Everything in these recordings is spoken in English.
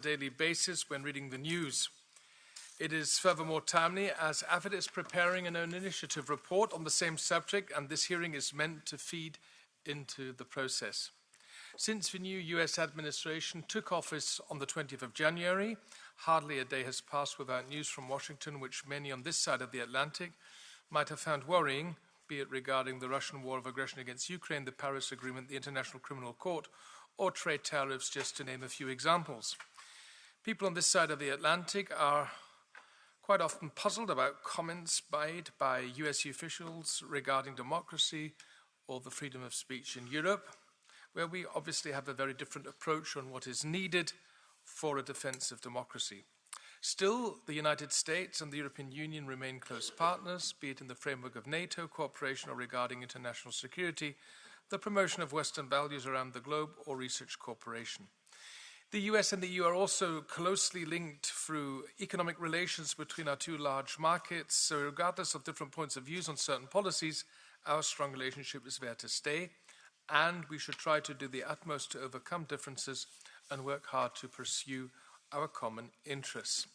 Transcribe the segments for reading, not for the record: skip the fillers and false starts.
daily basis when reading the news. It is furthermore timely as AFET is preparing an own initiative report on the same subject, and this hearing is meant to feed into the process. Since the new US administration took office on the 20th of January, hardly a day has passed without news from Washington, which many on this side of the Atlantic might have found worrying, be it regarding the Russian war of aggression against Ukraine, the Paris Agreement, the International Criminal Court, or trade tariffs, just to name a few examples. People on this side of the Atlantic are quite often puzzled about comments made by US officials regarding democracy or the freedom of speech in Europe, where we obviously have a very different approach on what is needed for a defense of democracy. Still, the United States and the European Union remain close partners, be it in the framework of NATO cooperation or regarding international security, the promotion of Western values around the globe, or research cooperation. The US and the EU are also closely linked through economic relations between our two large markets, so regardless of different points of view on certain policies, our strong relationship is there to stay, and we should try to do the utmost to overcome differences and work hard to pursue our common interests.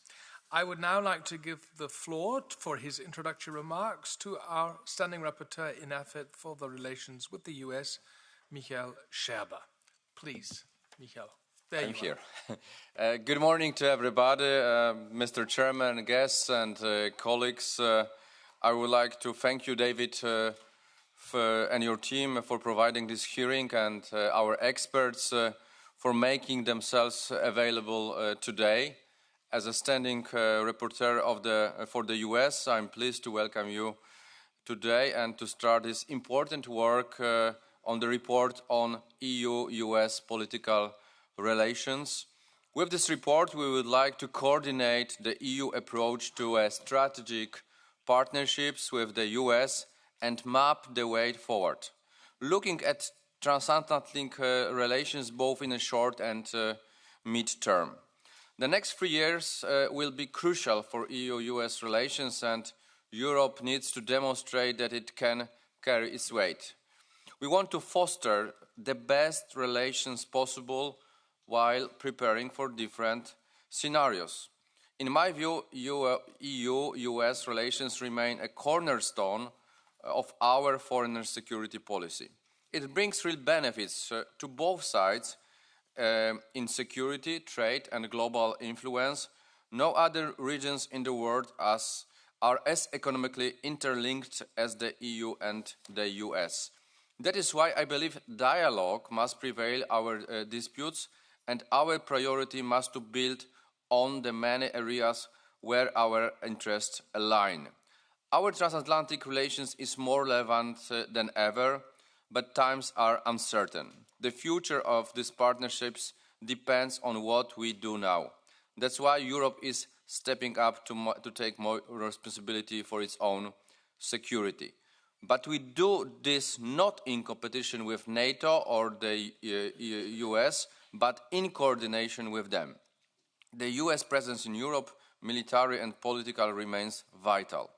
I would now like to give the floor for his introductory remarks to our standing rapporteur in AFET for the relations with the US, Michael Scherber. Please, Michael. I'm here. Good morning to everybody, Mr. Chairman, guests and colleagues. I would like to thank you, David, and your team for providing this hearing, and our experts for making themselves available today. As a standing rapporteur for the US, I'm pleased to welcome you today and to start this important work on the report on EU-US political relations. With this report, we would like to coordinate the EU approach to strategic partnerships with the US and map the way forward, looking at transatlantic relations both in the short and mid-term. The next 3 years will be crucial for EU-US relations, and Europe needs to demonstrate that it can carry its weight. We want to foster the best relations possible while preparing for different scenarios. In my view, EU-US relations remain a cornerstone of our foreign and security policy. It brings real benefits to both sides in security, trade and global influence. No other regions in the world are as economically interlinked as the EU and the US. That is why I believe dialogue must prevail our disputes, and our priority must to build on the many areas where our interests align. Our transatlantic relations is more relevant than ever, but times are uncertain. The future of these partnerships depends on what we do now. That's why Europe is stepping up to take more responsibility for its own security. But we do this not in competition with NATO or the US, but in coordination with them. The US presence in Europe, military and political, remains vital.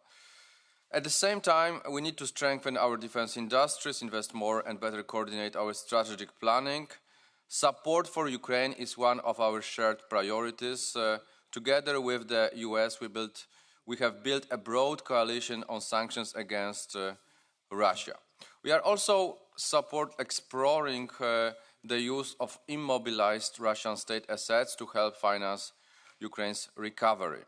At the same time, we need to strengthen our defense industries, invest more and better coordinate our strategic planning. Support for Ukraine is one of our shared priorities. Together with the US, we have built a broad coalition on sanctions against Russia. We are also exploring the use of immobilized Russian state assets to help finance Ukraine's recovery.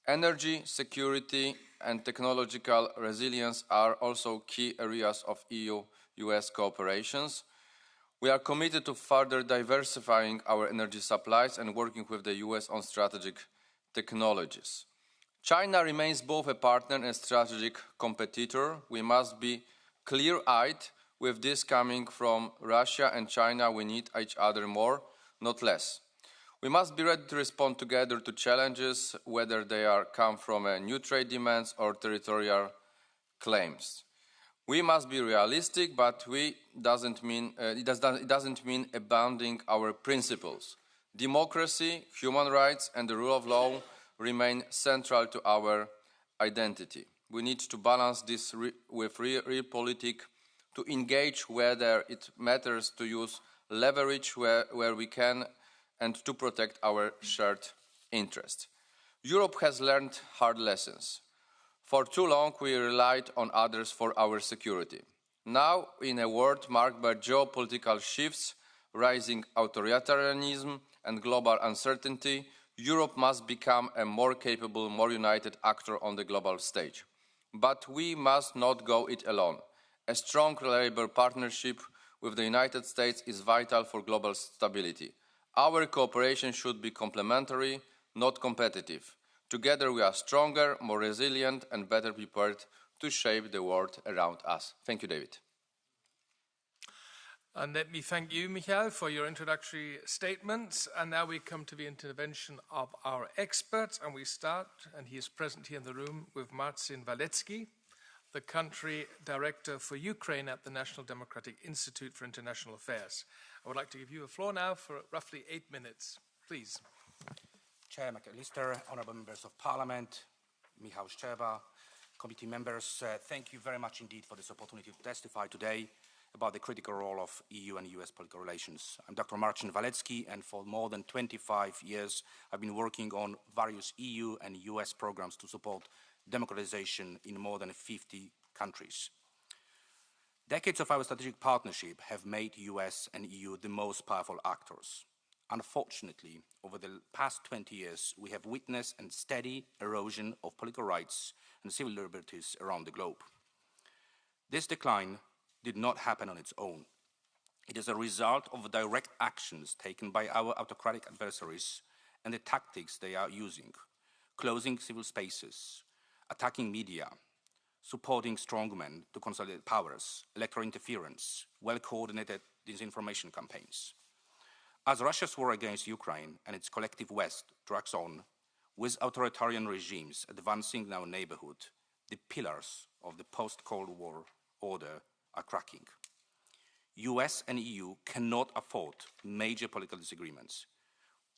Energy, security and technological resilience are also key areas of EU-US cooperations. We are committed to further diversifying our energy supplies and working with the US on strategic technologies. China remains both a partner and a strategic competitor. We must be clear-eyed with this coming from Russia and China. We need each other more, not less. We must be ready to respond together to challenges, whether they come from new trade demands or territorial claims. We must be realistic, but it doesn't mean abandoning our principles. Democracy, human rights and the rule of law remain central to our identity. We need to balance this with realpolitik, to engage whether it matters, to use leverage where we can, and to protect our shared interests. Europe has learned hard lessons. For too long, we relied on others for our security. Now, in a world marked by geopolitical shifts, rising authoritarianism, and global uncertainty, Europe must become a more capable, more united actor on the global stage. But we must not go it alone. A strong, reliable partnership with the United States is vital for global stability. Our cooperation should be complementary, not competitive. Together we are stronger, more resilient, and better prepared to shape the world around us. Thank you, David. And let me thank you, Michael, for your introductory statements. And now we come to the intervention of our experts. And we start, and he is present here in the room, with Marcin Walecki, the country director for Ukraine at the National Democratic Institute for International Affairs. I would like to give you the floor now for roughly 8 minutes. Please. Chair McAllister, honourable members of Parliament, Michał Szczerba, committee members, thank you very much indeed for this opportunity to testify today about the critical role of EU and US political relations. I'm Dr. Marcin Walecki, and for more than 25 years, I've been working on various EU and US programs to support democratization in more than 50 countries. Decades of our strategic partnership have made US and EU the most powerful actors. Unfortunately, over the past 20 years, we have witnessed a steady erosion of political rights and civil liberties around the globe. This decline did not happen on its own. It is a result of the direct actions taken by our autocratic adversaries and the tactics they are using: closing civil spaces, attacking media, supporting strongmen to consolidate powers, electoral interference, well-coordinated disinformation campaigns. As Russia's war against Ukraine and its collective West drags on, with authoritarian regimes advancing in our neighborhood, the pillars of the post-Cold War order are cracking. US and EU cannot afford major political disagreements.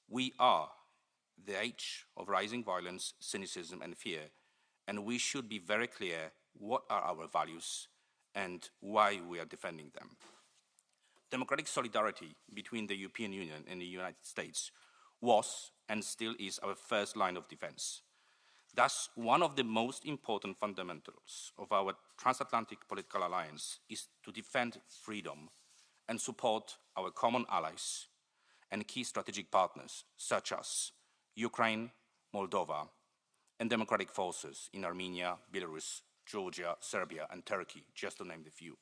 We are the age of rising violence, cynicism, and fear, and we should be very clear what are our values and why we are defending them. Democratic solidarity between the European Union and the United States was and still is our first line of defense. Thus, one of the most important fundamentals of our transatlantic political alliance is to defend freedom and support our common allies and key strategic partners, such as Ukraine, Moldova, and democratic forces in Armenia, Belarus, Georgia, Serbia, and Turkey, just to name a few.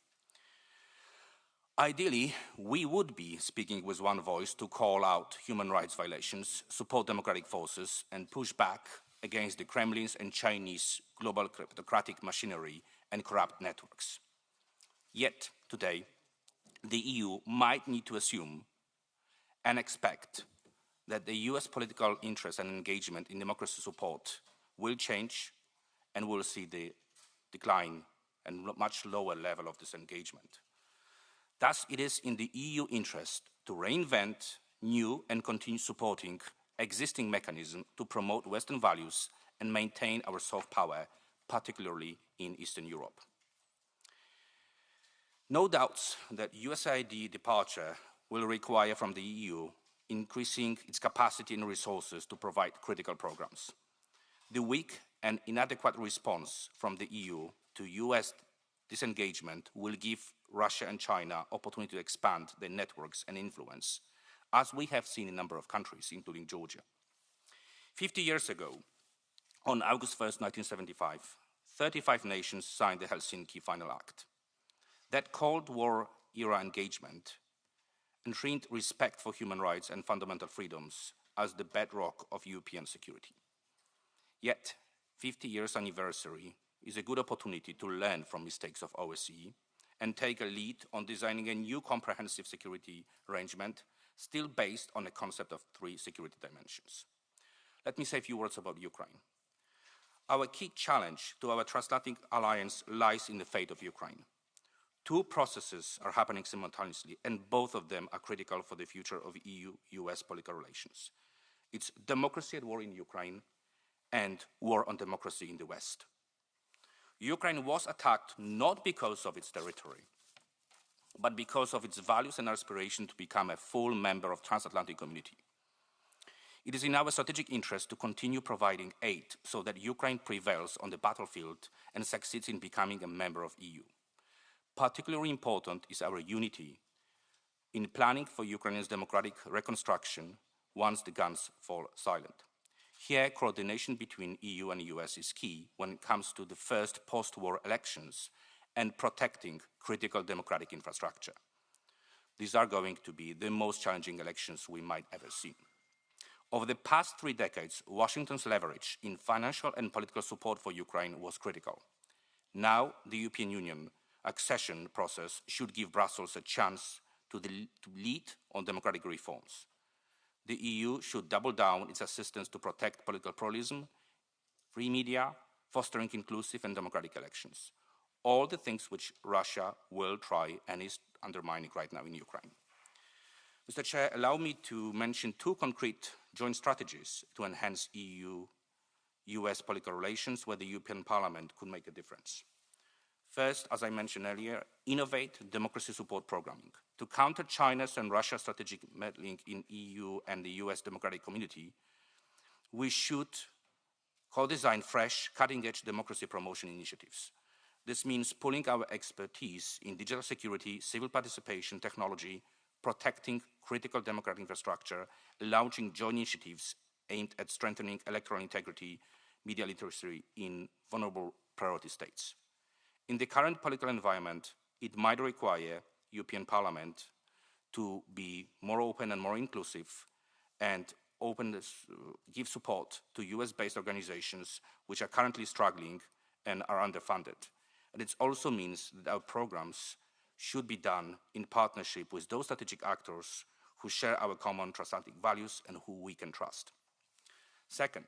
Ideally, we would be speaking with one voice to call out human rights violations, support democratic forces, and push back against the Kremlin's and Chinese global kleptocratic machinery and corrupt networks. Yet, today, the EU might need to assume and expect that the US political interest and engagement in democracy support will change, and we'll see the decline and much lower level of this engagement. Thus, it is in the EU interest to reinvent new and continue supporting existing mechanisms to promote Western values and maintain our soft power, particularly in Eastern Europe. No doubts that USAID departure will require from the EU increasing its capacity and resources to provide critical programs. The weak and inadequate response from the EU to US disengagement will give Russia and China opportunity to expand their networks and influence, as we have seen in a number of countries, including Georgia. 50 years ago, on August 1st, 1975, 35 nations signed the Helsinki Final Act. That Cold War era engagement enshrined respect for human rights and fundamental freedoms as the bedrock of European security. Yet, 50 years anniversary is a good opportunity to learn from mistakes of OSCE and take a lead on designing a new comprehensive security arrangement still based on a concept of 3 security dimensions. Let me say a few words about Ukraine. Our key challenge to our transatlantic alliance lies in the fate of Ukraine. 2 processes are happening simultaneously, and both of them are critical for the future of EU-US political relations. It's democracy at war in Ukraine and war on democracy in the West. Ukraine was attacked not because of its territory, but because of its values and aspiration to become a full member of the transatlantic community. It is in our strategic interest to continue providing aid so that Ukraine prevails on the battlefield and succeeds in becoming a member of the EU. Particularly important is our unity in planning for Ukraine's democratic reconstruction once the guns fall silent. Here, coordination between EU and US is key when it comes to the first post-war elections and protecting critical democratic infrastructure. These are going to be the most challenging elections we might ever see. Over the past 3 decades, Washington's leverage in financial and political support for Ukraine was critical. Now, the European Union accession process should give Brussels a chance to lead on democratic reforms. The EU should double down its assistance to protect political pluralism, free media, fostering inclusive and democratic elections. All the things which Russia will try and is undermining right now in Ukraine. Mr. Chair, allow me to mention 2 concrete joint strategies to enhance EU-US political relations where the European Parliament could make a difference. First, as I mentioned earlier, innovate democracy support programming. To counter China's and Russia's strategic meddling in EU and the US democratic community, we should co-design fresh, cutting-edge democracy promotion initiatives. This means pulling our expertise in digital security, civil participation, technology, protecting critical democratic infrastructure, launching joint initiatives aimed at strengthening electoral integrity, media literacy in vulnerable priority states. In the current political environment, it might require European Parliament to be more open and more inclusive and give support to US-based organizations which are currently struggling and are underfunded. And it also means that our programs should be done in partnership with those strategic actors who share our common transatlantic values and who we can trust. Second,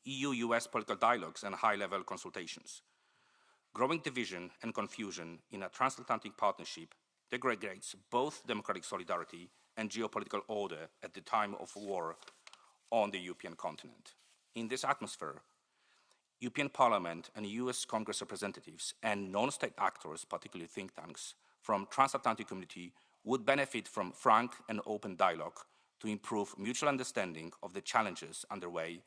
EU-US political dialogues and high-level consultations. Growing division and confusion in a transatlantic partnership degrades both democratic solidarity and geopolitical order at the time of war on the European continent. In this atmosphere, European Parliament and US Congress representatives and non-state actors, particularly think tanks, from transatlantic community would benefit from frank and open dialogue to improve mutual understanding of the challenges underway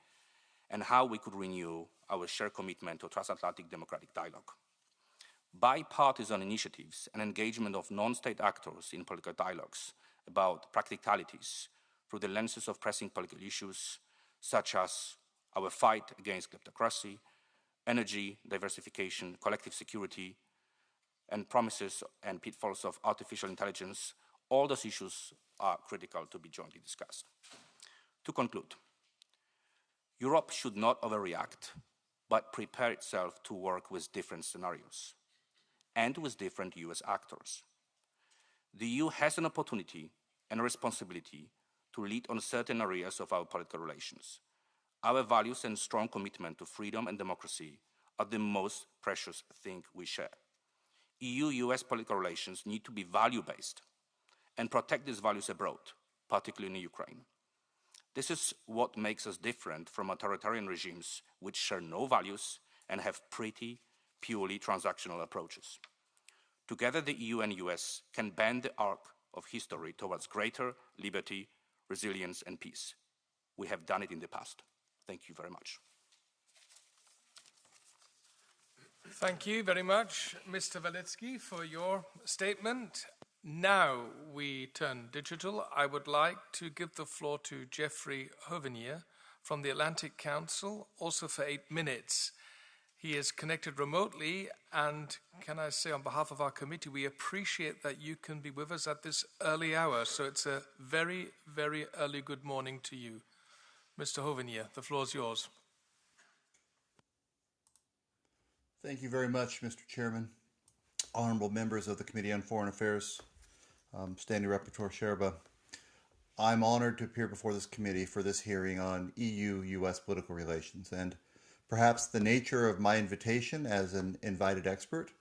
and how we could renew our shared commitment to transatlantic democratic dialogue. Bipartisan initiatives and engagement of non-state actors in political dialogues about practicalities through the lenses of pressing political issues such as our fight against kleptocracy, energy diversification, collective security, and promises and pitfalls of artificial intelligence, all those issues are critical to be jointly discussed. To conclude, Europe should not overreact, but prepare itself to work with different scenarios and with different US actors. The EU has an opportunity and a responsibility to lead on certain areas of our political relations. Our values and strong commitment to freedom and democracy are the most precious thing we share. EU-US political relations need to be value-based and protect these values abroad, particularly in Ukraine. This is what makes us different from authoritarian regimes which share no values and have pretty purely transactional approaches. Together, the EU and US can bend the arc of history towards greater liberty, resilience, and peace. We have done it in the past. Thank you very much. Thank you very much, Mr. Walecki, for your statement. Now we turn digital. I would like to give the floor to Jeffrey Hovenier from the Atlantic Council, also for 8 minutes. He is connected remotely, and can I say on behalf of our committee, we appreciate that you can be with us at this early hour. So it's a very, very early good morning to you. Mr. Hovenier, the floor is yours. Thank you very much, Mr. Chairman. Honorable members of the Committee on Foreign Affairs, Standing Rapporteur Sherba. I'm honored to appear before this committee for this hearing on EU-US political relations, and perhaps the nature of my invitation as an invited expert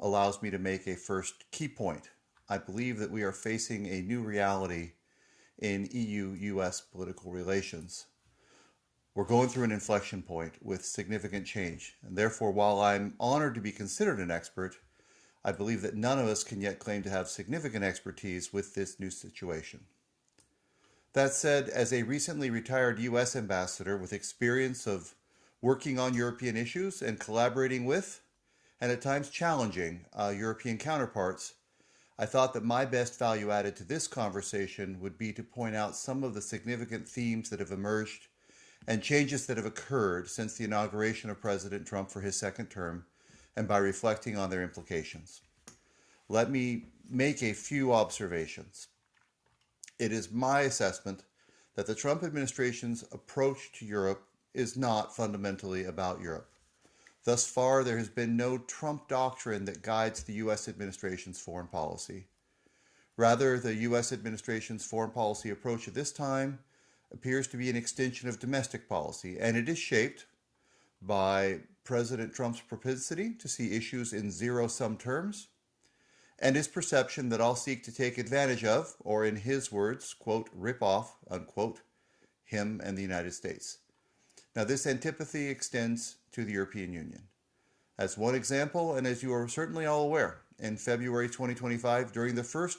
allows me to make a first key point. I believe that we are facing a new reality in EU-US political relations. We're going through an inflection point with significant change, and therefore, while I'm honored to be considered an expert, I believe that none of us can yet claim to have significant expertise with this new situation. That said, as a recently retired U.S. ambassador with experience of working on European issues and collaborating with, and at times challenging, European counterparts, I thought that my best value added to this conversation would be to point out some of the significant themes that have emerged and changes that have occurred since the inauguration of President Trump for his second term, and by reflecting on their implications. Let me make a few observations. It is my assessment that the Trump administration's approach to Europe is not fundamentally about Europe. Thus far, there has been no Trump doctrine that guides the U.S. administration's foreign policy. Rather, the U.S. administration's foreign policy approach at this time appears to be an extension of domestic policy, and it is shaped by President Trump's propensity to see issues in zero-sum terms, and his perception that I'll seek to take advantage of, or in his words, quote, rip off, unquote, him and the United States. Now, this antipathy extends to the European Union. As one example, and as you are certainly all aware, in February 2025, during the first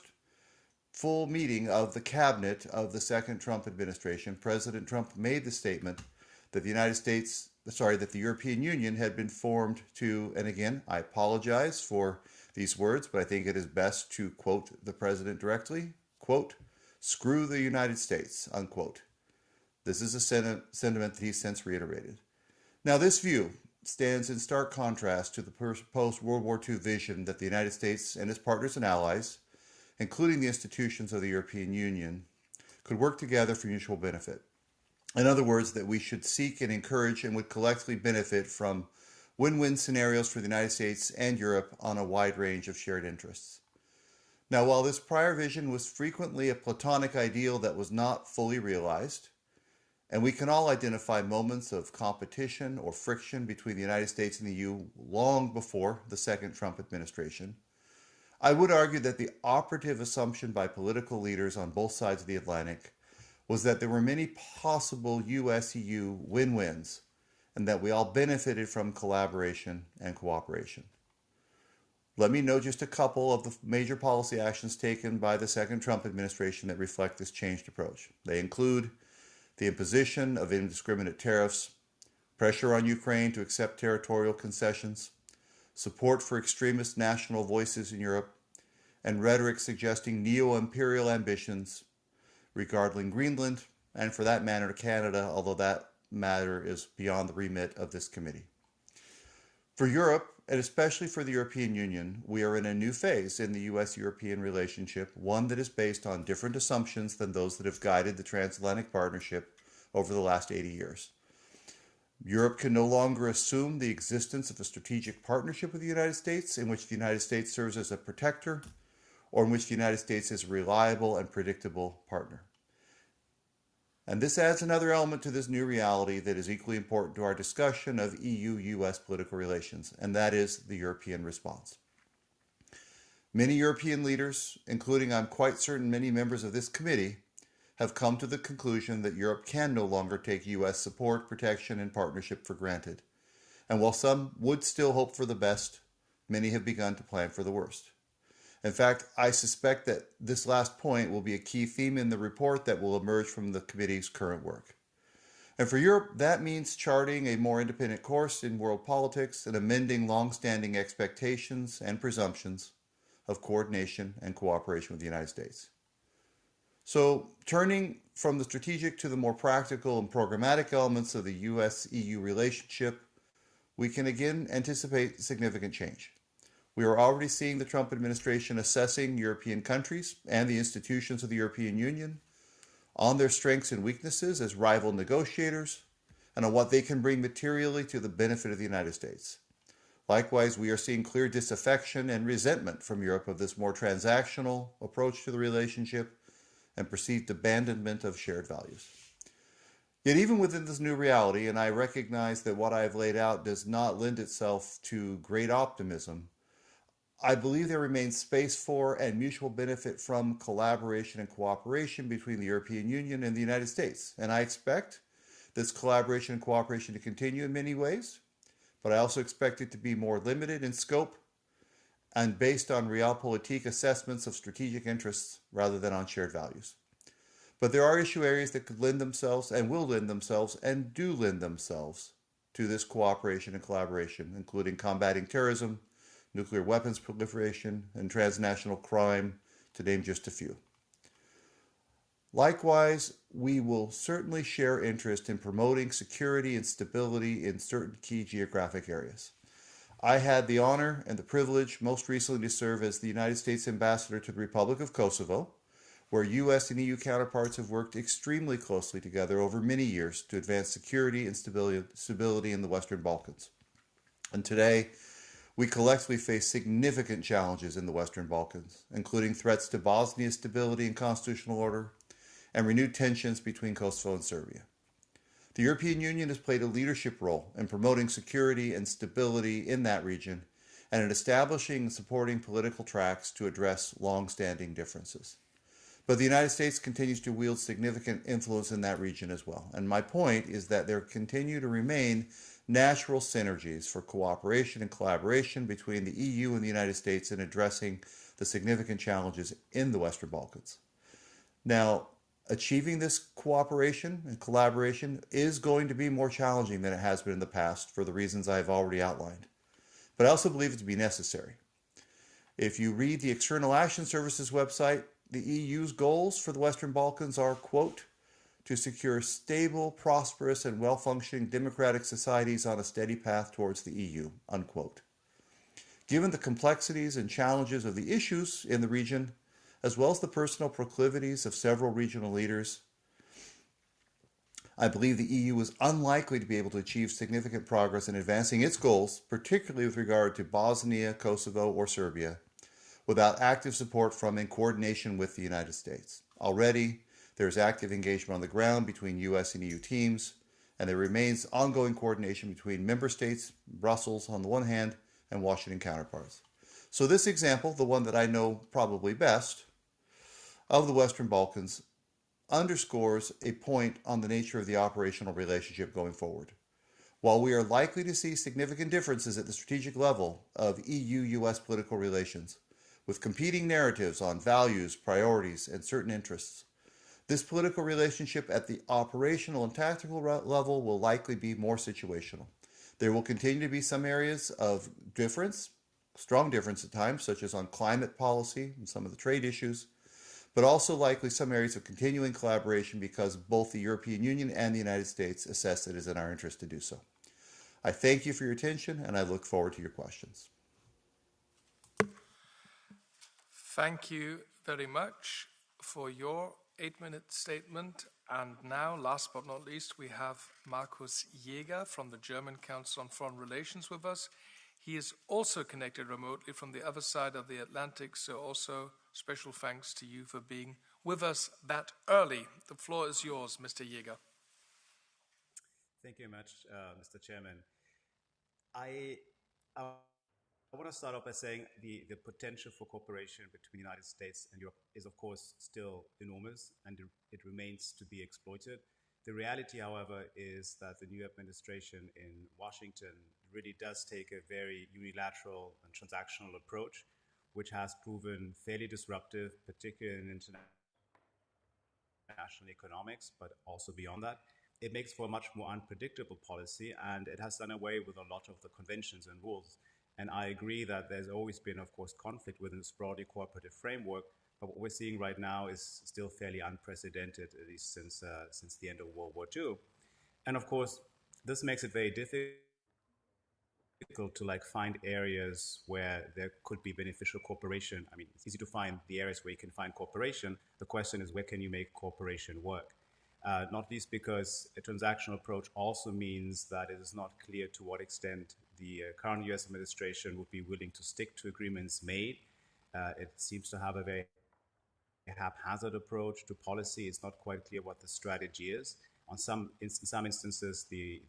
full meeting of the cabinet of the second Trump administration, President Trump made the statement that that the European Union had been formed to, and again, I apologize for these words, but I think it is best to quote the president directly, quote, screw the United States, unquote. This is a sentiment that he's since reiterated. Now, this view stands in stark contrast to the post-World War II vision that the United States and its partners and allies, including the institutions of the European Union, could work together for mutual benefit. In other words, that we should seek and encourage and would collectively benefit from win-win scenarios for the United States and Europe on a wide range of shared interests. Now, while this prior vision was frequently a platonic ideal that was not fully realized, and we can all identify moments of competition or friction between the United States and the EU long before the second Trump administration, I would argue that the operative assumption by political leaders on both sides of the Atlantic was that there were many possible US-EU win-wins, and that we all benefited from collaboration and cooperation. Let me note just a couple of the major policy actions taken by the second Trump administration that reflect this changed approach. They include the imposition of indiscriminate tariffs, pressure on Ukraine to accept territorial concessions, support for extremist national voices in Europe, and rhetoric suggesting neo-imperial ambitions regarding Greenland, and for that matter Canada, although that matter is beyond the remit of this committee. For Europe, and especially for the European Union, we are in a new phase in the U.S.-European relationship, one that is based on different assumptions than those that have guided the transatlantic partnership over the last 80 years. Europe can no longer assume the existence of a strategic partnership with the United States in which the United States serves as a protector, or in which the United States is a reliable and predictable partner. And this adds another element to this new reality that is equally important to our discussion of EU-US political relations, and that is the European response. Many European leaders, including I'm quite certain many members of this committee, have come to the conclusion that Europe can no longer take US support, protection, and partnership for granted. And while some would still hope for the best, many have begun to plan for the worst. In fact, I suspect that this last point will be a key theme in the report that will emerge from the committee's current work. And for Europe, that means charting a more independent course in world politics and amending long-standing expectations and presumptions of coordination and cooperation with the United States. So, turning from the strategic to the more practical and programmatic elements of the US-EU relationship, we can again anticipate significant change. We are already seeing the Trump administration assessing European countries and the institutions of the European Union on their strengths and weaknesses as rival negotiators and on what they can bring materially to the benefit of the United States. Likewise, we are seeing clear disaffection and resentment from Europe of this more transactional approach to the relationship and perceived abandonment of shared values. Yet even within this new reality, and I recognize that what I have laid out does not lend itself to great optimism, I believe there remains space for and mutual benefit from collaboration and cooperation between the European Union and the United States. And I expect this collaboration and cooperation to continue in many ways, but I also expect it to be more limited in scope and based on realpolitik assessments of strategic interests rather than on shared values. But there are issue areas that could lend themselves and will lend themselves and do lend themselves to this cooperation and collaboration, including combating terrorism, nuclear weapons proliferation, and transnational crime, to name just a few. Likewise, we will certainly share interest in promoting security and stability in certain key geographic areas. I had the honor and the privilege most recently to serve as the United States Ambassador to the Republic of Kosovo, where US and EU counterparts have worked extremely closely together over many years to advance security and stability in the Western Balkans. And today, we collectively face significant challenges in the Western Balkans, including threats to Bosnia's stability and constitutional order, and renewed tensions between Kosovo and Serbia. The European Union has played a leadership role in promoting security and stability in that region and in establishing and supporting political tracks to address long-standing differences. But the United States continues to wield significant influence in that region as well. And my point is that there continue to remain natural synergies for cooperation and collaboration between the EU and the United States in addressing the significant challenges in the Western Balkans. Now, achieving this cooperation and collaboration is going to be more challenging than it has been in the past for the reasons I've already outlined. But I also believe it to be necessary. If you read the External Action Service's website, the EU's goals for the Western Balkans are, quote, to secure stable, prosperous, and well-functioning democratic societies on a steady path towards the EU, unquote. Given the complexities and challenges of the issues in the region, as well as the personal proclivities of several regional leaders, I believe the EU is unlikely to be able to achieve significant progress in advancing its goals, particularly with regard to Bosnia, Kosovo, or Serbia, without active support from and coordination with the United States. Already, there is active engagement on the ground between US and EU teams, and there remains ongoing coordination between member states, Brussels on the one hand, and Washington counterparts. So this example, the one that I know probably best, of the Western Balkans, underscores a point on the nature of the operational relationship going forward. While we are likely to see significant differences at the strategic level of EU-US political relations, with competing narratives on values, priorities, and certain interests, this political relationship at the operational and tactical level will likely be more situational. There will continue to be some areas of difference, strong difference at times, such as on climate policy and some of the trade issues, but also likely some areas of continuing collaboration because both the European Union and the United States assess it is in our interest to do so. I thank you for your attention, and I look forward to your questions. Thank you very much for your 8-minute statement. And now, last but not least, we have Marcus Jaeger from the German Council on Foreign Relations with us. He is also connected remotely from the other side of the Atlantic, so also special thanks to you for being with us that early. The floor is yours, Mr. Jaeger. Thank you very much, Mr. Chairman. I want to start off by saying the potential for cooperation between the United States and Europe is, of course, still enormous, and it remains to be exploited. The reality, however, is that the new administration in Washington really does take a very unilateral and transactional approach, which has proven fairly disruptive, particularly in international economics, but also beyond that. It makes for a much more unpredictable policy, and it has done away with a lot of the conventions and rules. And I agree that there's always been, of course, conflict within this broadly cooperative framework, but what we're seeing right now is still fairly unprecedented, at least since the end of World War II. And of course, this makes it very difficult to find areas where there could be beneficial cooperation. I mean, it's easy to find the areas where you can find cooperation. The question is, where can you make cooperation work? Not least because a transactional approach also means that it is not clear to what extent the current US administration would be willing to stick to agreements made. It seems to have a very haphazard approach to policy. It's not quite clear what the strategy is. In some instances, the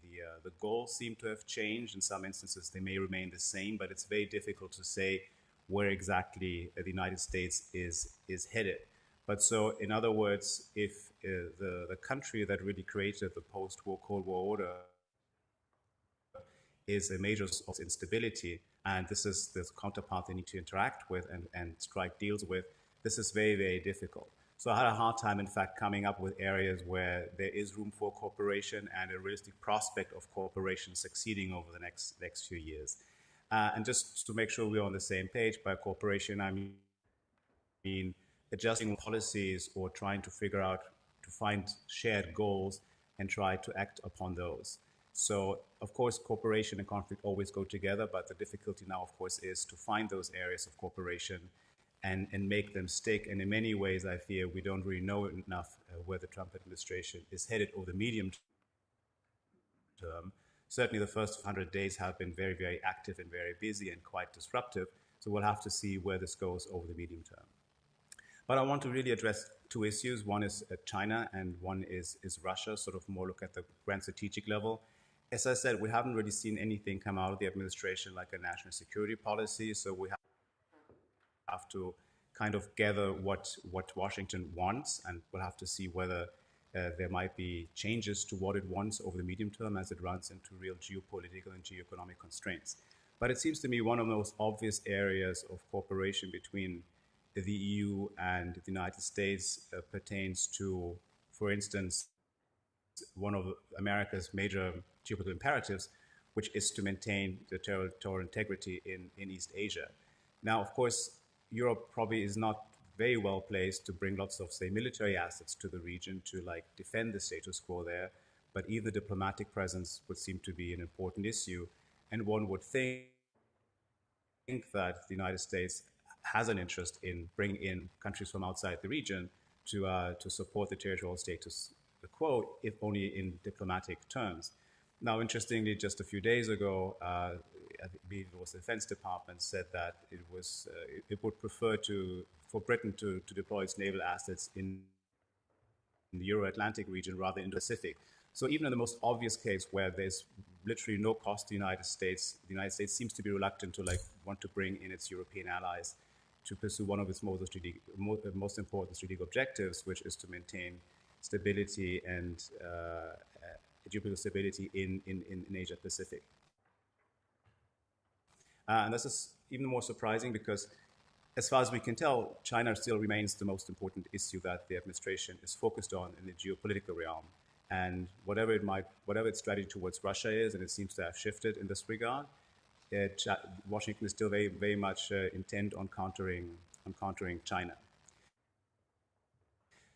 goals seem to have changed. In some instances, they may remain the same, but it's very difficult to say where exactly the United States is headed. But so, in other words, if the country that really created the post-war Cold War order is a major source of instability, and this is the counterpart they need to interact with and strike deals with, this is very, very difficult. So I had a hard time, in fact, coming up with areas where there is room for cooperation and a realistic prospect of cooperation succeeding over the next few years. And just to make sure we're on the same page, by cooperation, I mean adjusting policies or trying to figure out, to find shared goals and try to act upon those. So, of course, cooperation and conflict always go together, but the difficulty now, of course, is to find those areas of cooperation and make them stick. And in many ways, I fear we don't really know enough where the Trump administration is headed over the medium term. Certainly, the first 100 days have been very, very active and very busy and quite disruptive. So we'll have to see where this goes over the medium term. But I want to really address two issues. One is China and one is Russia, sort of more look at the grand strategic level. As I said, we haven't really seen anything come out of the administration like a national security policy, so we have to kind of gather what Washington wants, and we'll have to see whether there might be changes to what it wants over the medium term as it runs into real geopolitical and geoeconomic constraints. But it seems to me one of the most obvious areas of cooperation between the EU and the United States pertains to, for instance, one of America's major geopolitical imperatives, which is to maintain the territorial integrity in East Asia. Now, of course, Europe probably is not very well placed to bring lots of, say, military assets to the region to like defend the status quo there, but even diplomatic presence would seem to be an important issue. And one would think that the United States has an interest in bringing in countries from outside the region to support the territorial status quo, if only in diplomatic terms. Now, interestingly, just a few days ago, I believe it was the Defense Department said that it would prefer for Britain to deploy its naval assets in the Euro-Atlantic region rather than the Pacific. So even in the most obvious case where there's literally no cost to the United States seems to be reluctant to want to bring in its European allies to pursue one of its most important strategic objectives, which is to maintain stability and geopolitical stability in Asia Pacific. And this is even more surprising because, as far as we can tell, China still remains the most important issue that the administration is focused on in the geopolitical realm. And whatever its strategy towards Russia is, and it seems to have shifted in this regard, Washington is still very, very much intent on countering China.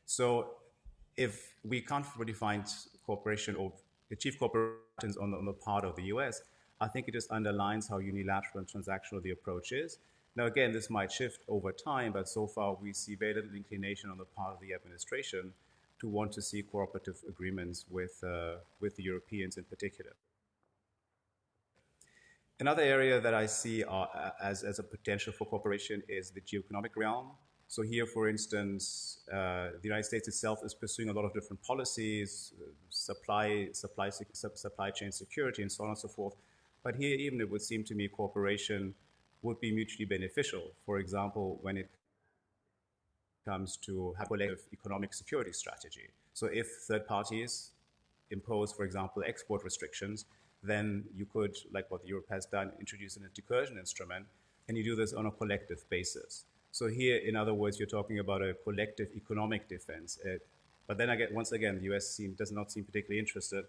So, if we can't really find cooperation or achieve cooperation on the part of the US, I think it just underlines how unilateral and transactional the approach is. Now, again, this might shift over time, but so far we see very little inclination on the part of the administration to want to see cooperative agreements with the Europeans in particular. Another area that I see as a potential for cooperation is the geoeconomic realm. So here, for instance, the United States itself is pursuing a lot of different policies, supply chain security, and so on and so forth. But here, even it would seem to me cooperation would be mutually beneficial. For example, when it comes to have a collective economic security strategy. So if third parties impose, for example, export restrictions, then you could, like what Europe has done, introduce an anti-coercion instrument, and you do this on a collective basis. So here, in other words, you're talking about a collective economic defense. But then again, once again, the US does not seem particularly interested.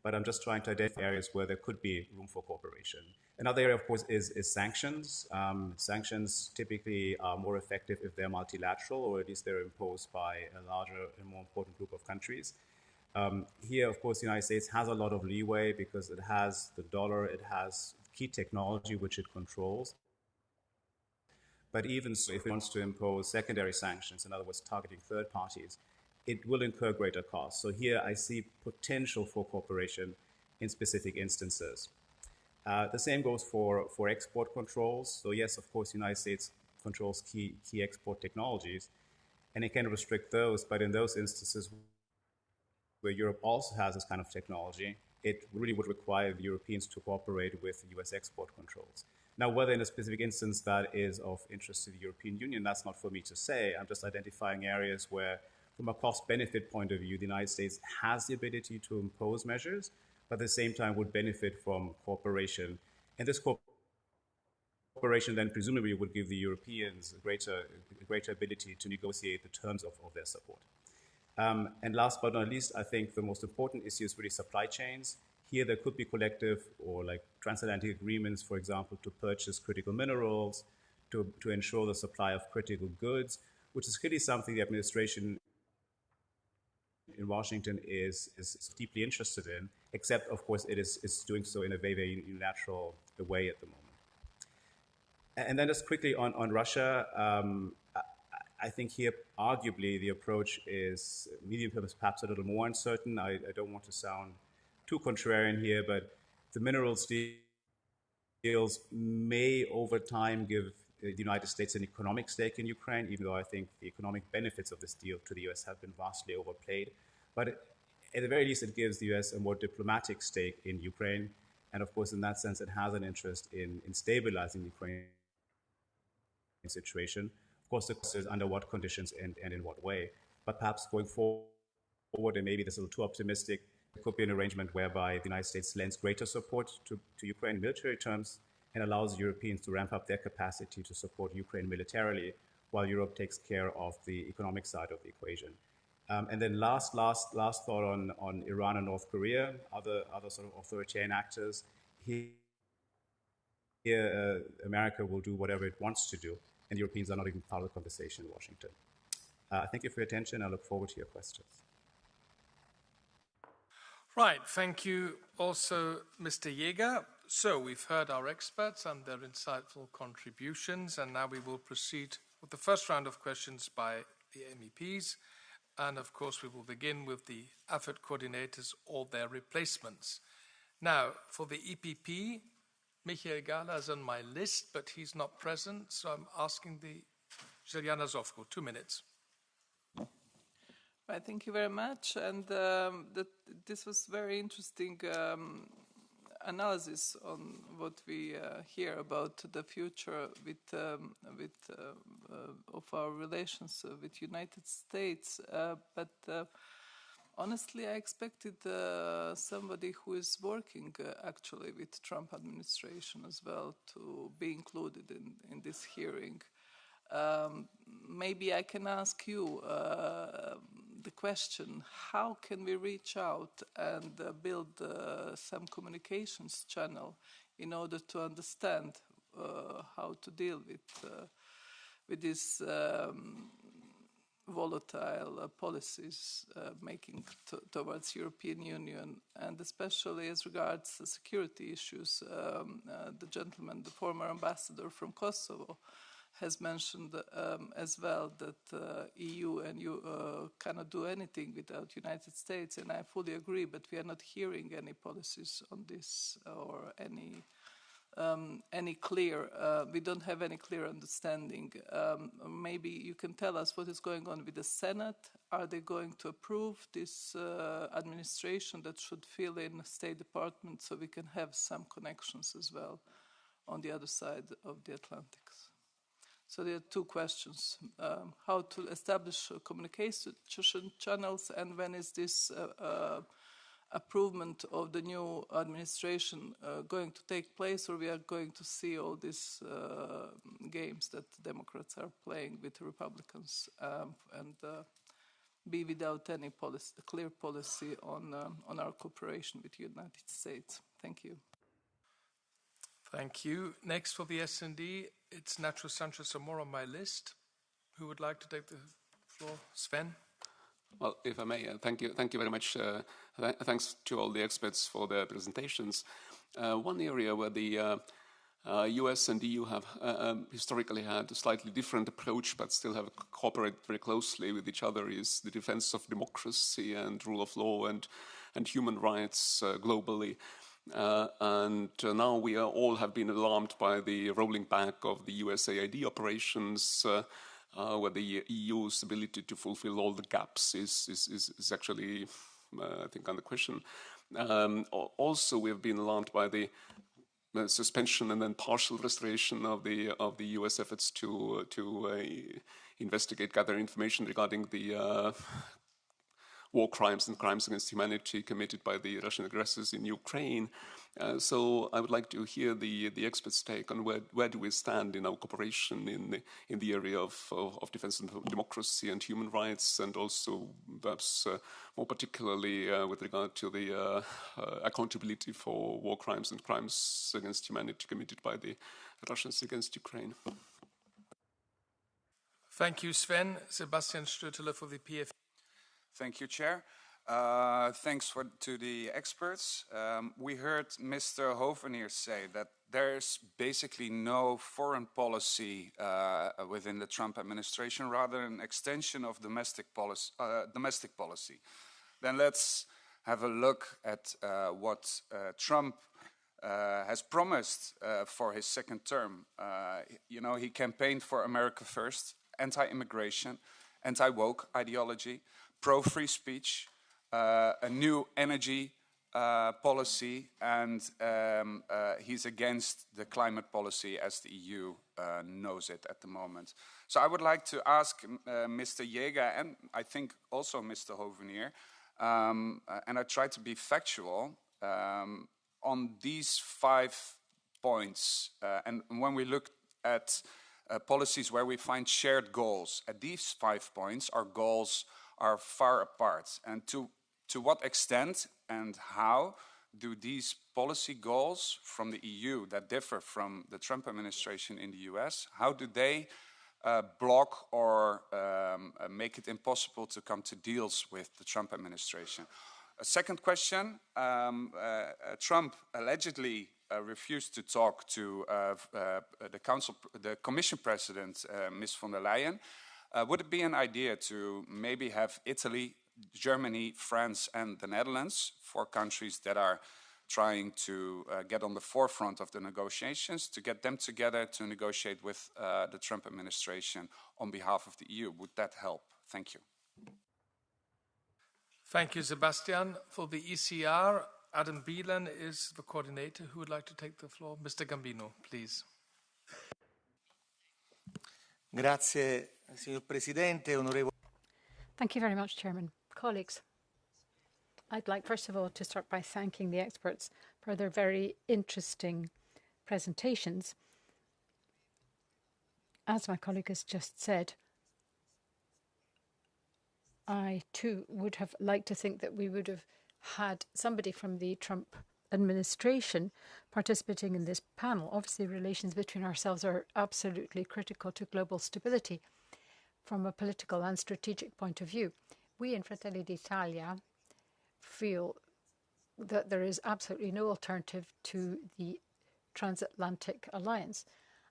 But I'm just trying to identify areas where there could be room for cooperation. Another area, of course, is sanctions. Sanctions typically are more effective if they're multilateral, or at least they're imposed by a larger and more important group of countries. Here, of course, the United States has a lot of leeway because it has the dollar, it has key technology which it controls. But even so, if it wants to impose secondary sanctions, in other words, targeting third parties, it will incur greater costs. So here I see potential for cooperation in specific instances. The same goes for export controls. So yes, of course, the United States controls key export technologies, and it can restrict those. But in those instances where Europe also has this kind of technology, it really would require the Europeans to cooperate with US export controls. Now, whether in a specific instance that is of interest to the European Union, that's not for me to say. I'm just identifying areas where, from a cost-benefit point of view, the United States has the ability to impose measures, but at the same time would benefit from cooperation. And this cooperation then presumably would give the Europeans a greater ability to negotiate the terms of their support. And last but not least, I think the most important issue is really supply chains. Here there could be collective or like transatlantic agreements, for example, to purchase critical minerals, to ensure the supply of critical goods, which is clearly something the administration in Washington is deeply interested in, except, of course, it is doing so in a very, very unilateral way at the moment. And then just quickly on Russia, I think here, arguably, the approach is medium term is perhaps a little more uncertain. I don't want to sound too contrarian here, but the minerals deals may, over time, give the United States an economic stake in Ukraine, even though I think the economic benefits of this deal to the US have been vastly overplayed. But at the very least, it gives the US a more diplomatic stake in Ukraine. And of course, in that sense, it has an interest in stabilizing the Ukrainian situation. Of course, the question is under what conditions and in what way. But perhaps going forward, and maybe this is a little too optimistic, it could be an arrangement whereby the United States lends greater support to Ukraine in military terms and allows Europeans to ramp up their capacity to support Ukraine militarily, while Europe takes care of the economic side of the equation. And then last thought on Iran and North Korea, other sort of authoritarian actors. Here, America will do whatever it wants to do, and Europeans are not even part of the conversation in Washington. Thank you for your attention. I look forward to your questions. Right, thank you also, Mr. Jaeger. So we've heard our experts and their insightful contributions, and now we will proceed with the first round of questions by the MEPs. And of course, we will begin with the AFET coordinators or their replacements. Now, for the EPP, Michael Gahler is on my list, but he's not present, so I'm asking the Zeliana Zovko, 2 minutes. Right, thank you very much. And this was very interesting analysis on what we hear about the future of our relations with United States. But honestly, I expected somebody who is working actually with Trump administration as well to be included in this hearing. Maybe I can ask you the question, how can we reach out and build some communications channel in order to understand how to deal with these volatile policies making towards European Union, and especially as regards the security issues. The gentleman, the former ambassador from Kosovo, has mentioned as well that EU and you cannot do anything without United States, and I fully agree, but we are not hearing any policies on this or any clear, we don't have any clear understanding. Maybe you can tell us what is going on with the Senate. Are they going to approve this administration that should fill in State Department so we can have some connections as well on the other side of the Atlantic? So there are two questions. How to establish communication channels, and when is this approval of the new administration going to take place, or we are going to see all these games that Democrats are playing with Republicans and be without any clear policy on our cooperation with the United States? Thank you. Thank you. Next for the S&D, it's Nacho Sanchez-Amor on my list. Who would like to take the floor? Sven? Well, if I may, thank you very much. Thanks to all the experts for their presentations. One area where the US and EU have historically had a slightly different approach, but still have cooperated very closely with each other, is the defense of democracy and rule of law and human rights globally. And now we all have been alarmed by the rolling back of the USAID operations, where the EU's ability to fulfill all the gaps is actually, I think, under question. Also, we have been alarmed by the suspension and then partial restoration of the US efforts to investigate, gather information regarding the war crimes and crimes against humanity committed by the Russian aggressors in Ukraine. So I would like to hear the experts' take on where do we stand in our cooperation in the area of defense and democracy and human rights, and also perhaps more particularly with regard to the accountability for war crimes and crimes against humanity committed by the Russians against Ukraine. Thank you, Sven. Sebastian Stötele for the PF. Thank you, Chair. Thanks to the experts. We heard Mr. Hovenier say that there's basically no foreign policy within the Trump administration, rather an extension of domestic policy. Then let's have a look at what Trump has promised for his second term. He campaigned for America First, anti-immigration, anti-woke ideology, pro-free speech, a new energy policy, and he's against the climate policy as the EU knows it at the moment. So I would like to ask Mr. Jaeger, and I think also Mr. Hovenier, and I try to be factual, on these 5 points. And when we look at policies where we find shared goals, at these 5 points, our goals are far apart. And to what extent and how do these policy goals from the EU that differ from the Trump administration in the US, how do they block or make it impossible to come to deals with the Trump administration? A second question, Trump allegedly refused to talk to the Commission President, Ms. von der Leyen. Would it be an idea to maybe have Italy, Germany, France and the Netherlands, 4 countries that are trying to get on the forefront of the negotiations, to get them together to negotiate with the Trump administration on behalf of the EU? Would that help? Thank you. Thank you, Sebastian. For the ECR, Adam Bielan is the coordinator who would like to take the floor. Mr. Gambino, please. Grazie, signor Presidente, onorevoli. Thank you very much, Chairman. Colleagues, I'd like first of all to start by thanking the experts for their very interesting presentations. As my colleague has just said, I too would have liked to think that we would have had somebody from the Trump administration participating in this panel. Obviously, relations between ourselves are absolutely critical to global stability from a political and strategic point of view. We in Fratelli d'Italia feel that there is absolutely no alternative to the transatlantic alliance.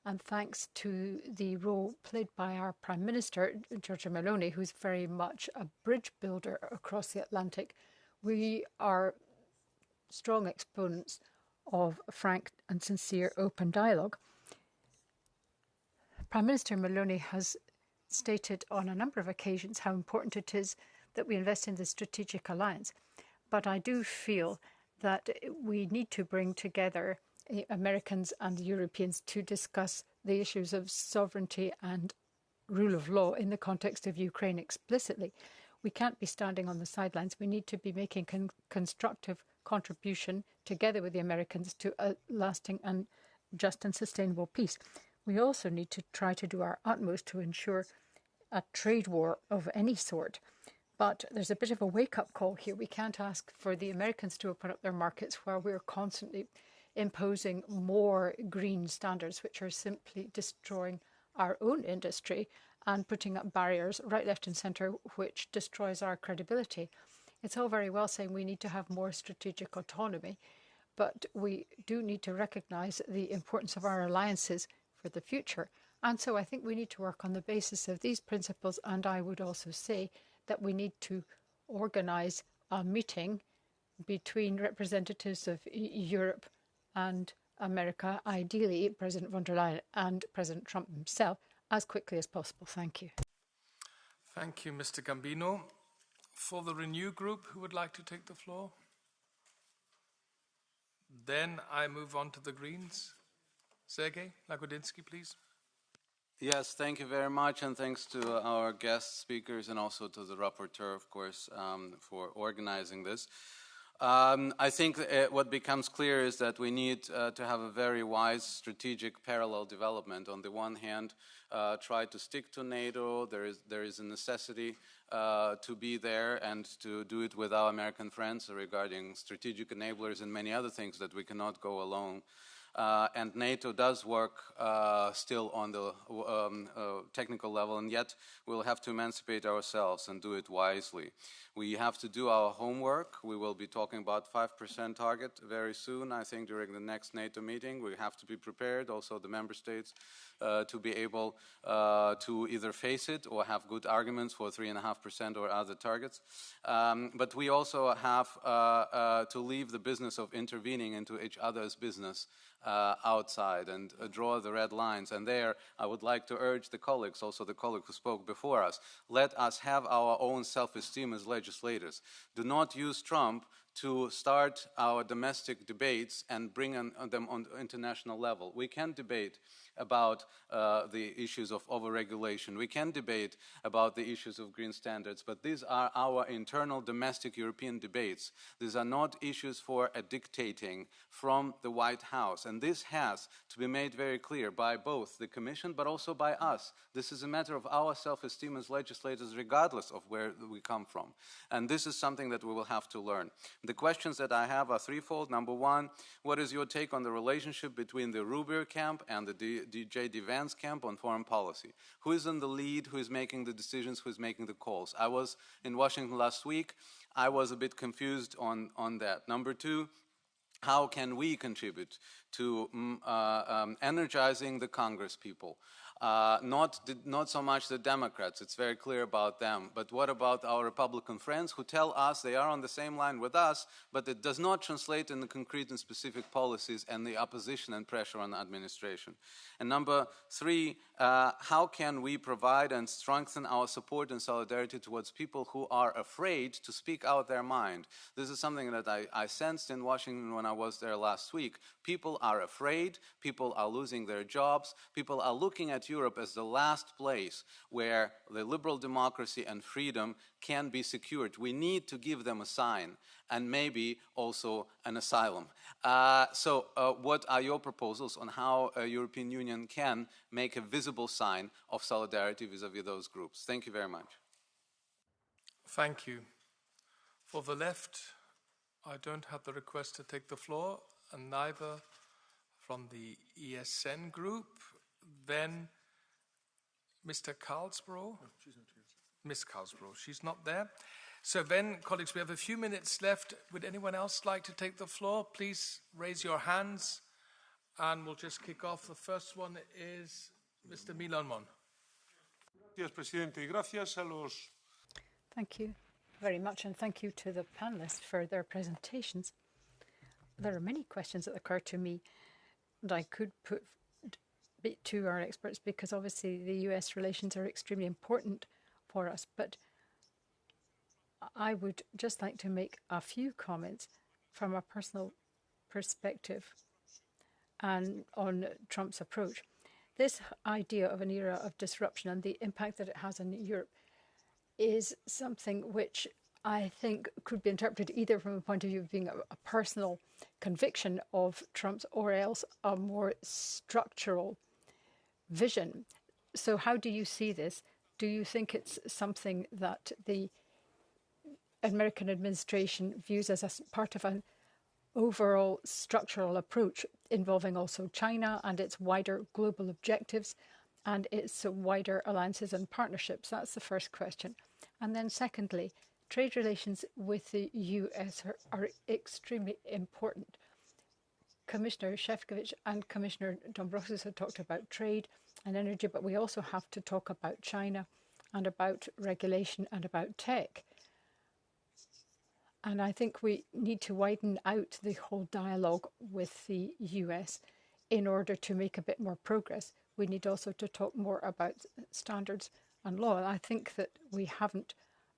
And thanks to the role played by our Prime Minister, Giorgia Meloni, who's very much a bridge builder across the Atlantic, we are strong exponents of frank and sincere open dialogue. Prime Minister Meloni has stated on a number of occasions how important it is that we invest in the strategic alliance. But I do feel that we need to bring together Americans and Europeans to discuss the issues of sovereignty and rule of law in the context of Ukraine explicitly. We can't be standing on the sidelines. We need to be making constructive contribution together with the Americans to a lasting and just and sustainable peace. We also need to try to do our utmost to ensure a trade war of any sort. But there's a bit of a wake-up call here. We can't ask for the Americans to open up their markets while we're constantly imposing more green standards, which are simply destroying our own industry and putting up barriers right, left and centre, which destroys our credibility. It's all very well saying we need to have more strategic autonomy, but we do need to recognise the importance of our alliances for the future. And so I think we need to work on the basis of these principles, and I would also say that we need to organise a meeting between representatives of Europe and America, ideally President von der Leyen and President Trump himself, as quickly as possible. Thank you. Thank you, Mr. Gambino. For the Renew Group, who would like to take the floor? Then I move on to the Greens. Sergej Lagodinsky, please. Yes, thank you very much, and thanks to our guest speakers and also to the rapporteur, of course, for organizing this. I think what becomes clear is that we need to have a very wise strategic parallel development. On the one hand, try to stick to NATO. There is a necessity to be there and to do it with our American friends regarding strategic enablers and many other things that we cannot go alone. And NATO does work still on the technical level, and yet we'll have to emancipate ourselves and do it wisely. We have to do our homework. We will be talking about 5% target very soon, I think, during the next NATO meeting. We have to be prepared, also the member states, to be able to either face it or have good arguments for 3.5% or other targets. But we also have to leave the business of intervening into each other's business outside and draw the red lines. And there, I would like to urge the colleagues, also the colleague who spoke before us, let us have our own self-esteem as legislators. Do not use Trump to start our domestic debates and bring them on the international level. We can debate about the issues of overregulation. We can debate about the issues of green standards, but these are our internal domestic European debates. These are not issues for a dictating from the White House. And this has to be made very clear by both the Commission, but also by us. This is a matter of our self-esteem as legislators, regardless of where we come from. And this is something that we will have to learn. The questions that I have are threefold. Number one, what is your take on the relationship between the Rubio camp and the J.D. Vance camp on foreign policy? Who is in the lead? Who is making the decisions? Who is making the calls? I was in Washington last week. I was a bit confused on that. Number two, how can we contribute to energizing the Congress people? Not so much the Democrats, it's very clear about them, but what about our Republican friends who tell us they are on the same line with us, but it does not translate in the concrete and specific policies and the opposition and pressure on the administration? And number three, how can we provide and strengthen our support and solidarity towards people who are afraid to speak out their mind? This is something that I sensed in Washington when I was there last week. People are afraid, people are losing their jobs, people are looking at Europe as the last place where the liberal democracy and freedom can be secured. We need to give them a sign and maybe also an asylum. So what are your proposals on how a European Union can make a visible sign of solidarity vis-à-vis those groups? Thank you very much. Thank you. For the left, I don't have the request to take the floor, and neither from the ESN group. Then Mr. Carlsborough. Oh, she's not here. Miss Carlsborough, she's not there. So then, colleagues, we have a few minutes left. Would anyone else like to take the floor? Please raise your hands, and we'll just kick off. The first one is Mr. Milan Mon. Gracias, presidente, y gracias a los. Thank you very much, and thank you to the panelists for their presentations. There are many questions that occur to me that I could put to our experts, because obviously the US relations are extremely important for us. But I would just like to make a few comments from a personal perspective and on Trump's approach. This idea of an era of disruption and the impact that it has on Europe is something which I think could be interpreted either from a point of view of being a personal conviction of Trump's, or else a more structural vision. So how do you see this? Do you think it's something that the American administration views as a part of an overall structural approach involving also China and its wider global objectives and its wider alliances and partnerships? That's the first question. And then secondly, trade relations with the US are extremely important. Commissioner Šefčovič and Commissioner Dombrovskis have talked about trade and energy, but we also have to talk about China and about regulation and about tech. And I think we need to widen out the whole dialogue with the US in order to make a bit more progress. We need also to talk more about standards and law. I think that we haven't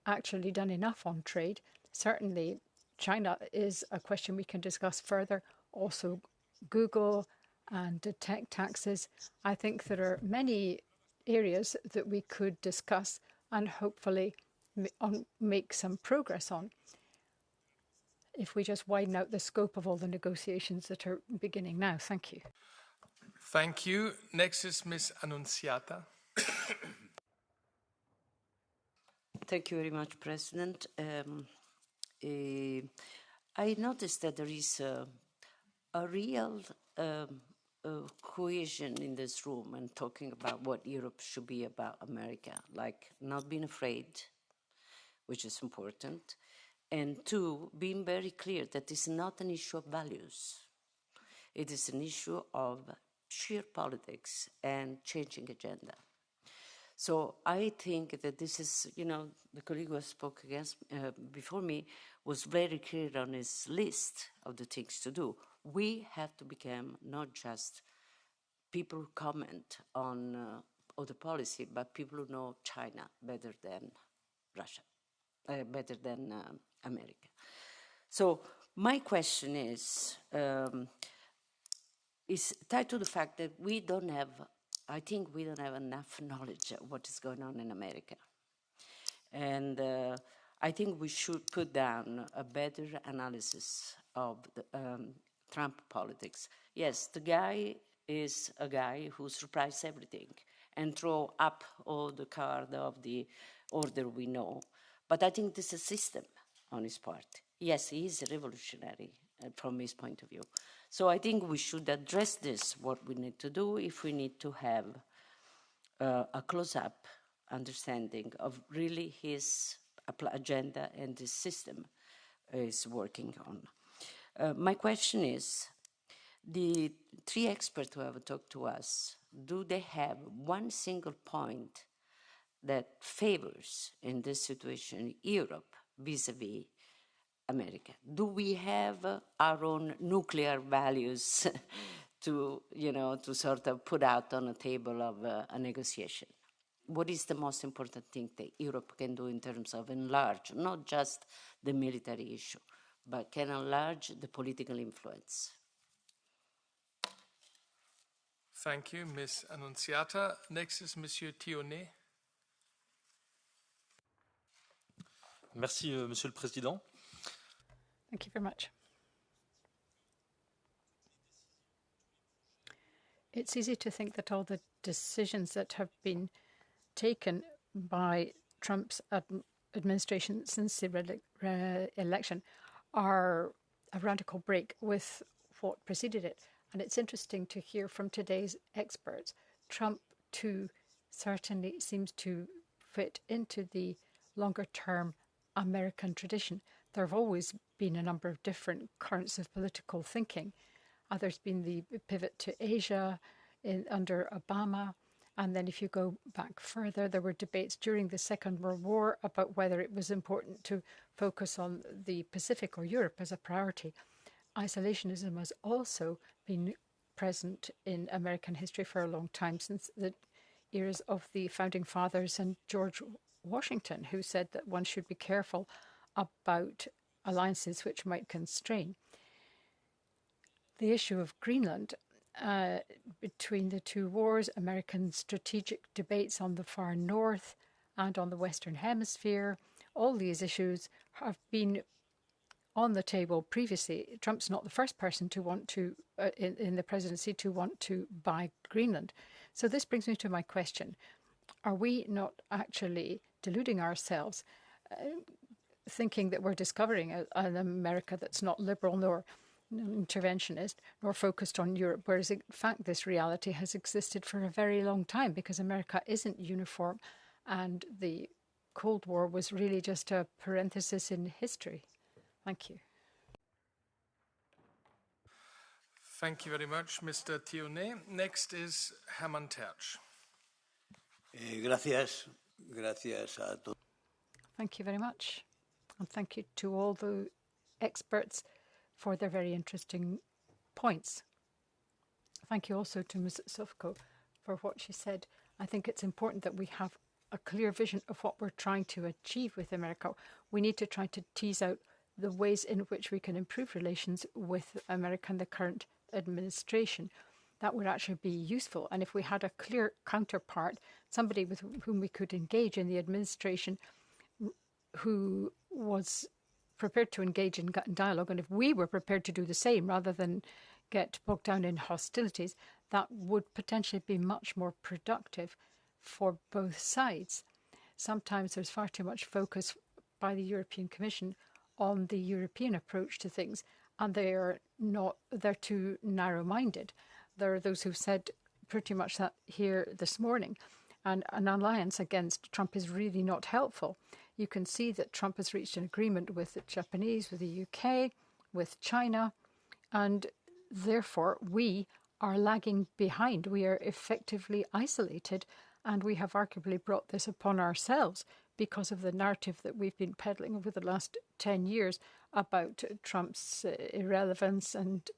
actually done enough on trade. Certainly, China is a question we can discuss further. Also, Google and tech taxes. I think there are many areas that we could discuss and hopefully make some progress on if we just widen out the scope of all the negotiations that are beginning now. Thank you. Thank you. Next is Ms. Annunziata. Thank you very much, President. I noticed that there is a real cohesion in this room and talking about what Europe should be about America, like not being afraid, which is important, and two, being very clear that it's not an issue of values. It is an issue of sheer politics and changing agenda. So I think that this is, the colleague who spoke before me was very clear on his list of the things to do. We have to become not just people who comment on other policy, but people who know China better than Russia, better than America. So my question is tied to the fact that I think we don't have enough knowledge of what is going on in America. And I think we should put down a better analysis of the Trump politics. Yes, the guy is a guy who surprised everything and throw up all the card of the order we know. But I think this is a system on his part. Yes, he is revolutionary from his point of view. So I think we should address this, what we need to do if we need to have a close-up understanding of really his agenda and the system is working on. My question is, the three experts who have talked to us, do they have one single point that favors, in this situation, Europe vis-a-vis America? Do we have our own nuclear values to sort of put out on a table of a negotiation? What is the most important thing that Europe can do in terms of enlarge, not just the military issue, but can enlarge the political influence? Thank you, Ms. Annunziata. Next is Monsieur Thionnet. Merci, Monsieur le Président. Thank you very much. It's easy to think that all the decisions that have been taken by Trump's administration since the election are a radical break with what preceded it. And it's interesting to hear from today's experts. Trump, too, certainly seems to fit into the longer-term American tradition. There have always been a number of different currents of political thinking. There's been the pivot to Asia under Obama. And then if you go back further, there were debates during the Second World War about whether it was important to focus on the Pacific or Europe as a priority. Isolationism has also been present in American history for a long time, since the eras of the Founding Fathers and George Washington, who said that one should be careful about alliances which might constrain. The issue of Greenland, between the two wars, American strategic debates on the far north and on the Western Hemisphere, all these issues have been on the table previously. Trump's not the first person to want to, in the presidency, to want to buy Greenland. So this brings me to my question. Are we not actually deluding ourselves, thinking that we're discovering an America that's not liberal nor interventionist nor focused on Europe, whereas in fact this reality has existed for a very long time because America isn't uniform and the Cold War was really just a parenthesis in history? Thank you. Thank you very much, Mr. Thionnet. Next is Hermann Tertsch. Gracias. Gracias a todos. Thank you very much. And thank you to all the experts for their very interesting points. Thank you also to Ms. Sofko for what she said. I think it's important that we have a clear vision of what we're trying to achieve with America. We need to try to tease out the ways in which we can improve relations with America and the current administration. that would actually be useful. And if we had a clear counterpart, somebody with whom we could engage in the administration who was prepared to engage in dialogue, and if we were prepared to do the same rather than get bogged down in hostilities, that would potentially be much more productive for both sides. Sometimes there's far too much focus by the European Commission on the European approach to things, and they're too narrow-minded. There are those who've said pretty much that here this morning, and an alliance against Trump is really not helpful. You can see that Trump has reached an agreement with the Japanese, with the UK, with China, and therefore we are lagging behind. We are effectively isolated, and we have arguably brought this upon ourselves because of the narrative that we've been peddling over the last 10 years about Trump's irrelevance and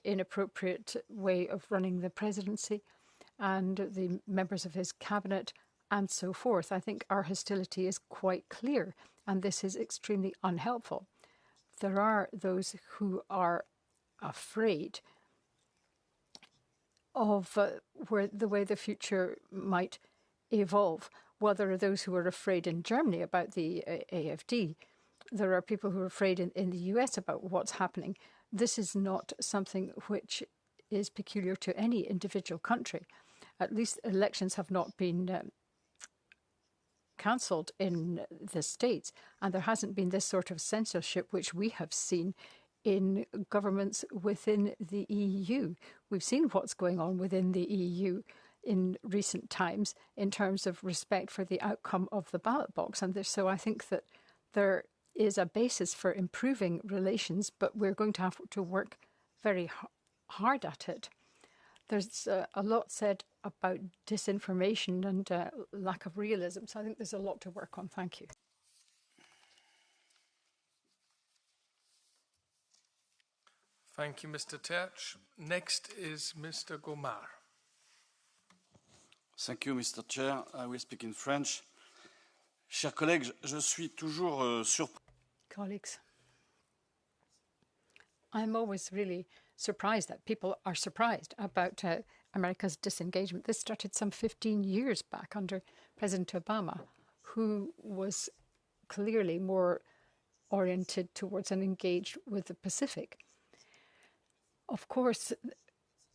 inappropriate way of running the presidency and the members of his cabinet and so forth. I think our hostility is quite clear, and this is extremely unhelpful. There are those who are afraid of the way the future might evolve. Well, there are those who are afraid in Germany about the AfD. There are people who are afraid in the US about what's happening. This is not something which is peculiar to any individual country. At least elections have not been cancelled in the States, and there hasn't been this sort of censorship which we have seen in governments within the EU. We've seen what's going on within the EU in recent times in terms of respect for the outcome of the ballot box. And so I think that there is a basis for improving relations, but we're going to have to work very hard at it. There's a lot said about disinformation and lack of realism, so I think there's a lot to work on. Thank you. Thank you, Mr. Terch. Next is Mr. Gomar. Thank you, Mr. Chair. I will speak in French. Chers collègues, je suis toujours surpris. Colleagues, I'm always really surprised that people are surprised about America's disengagement. This started some 15 years back under President Obama, who was clearly more oriented towards and engaged with the Pacific. Of course,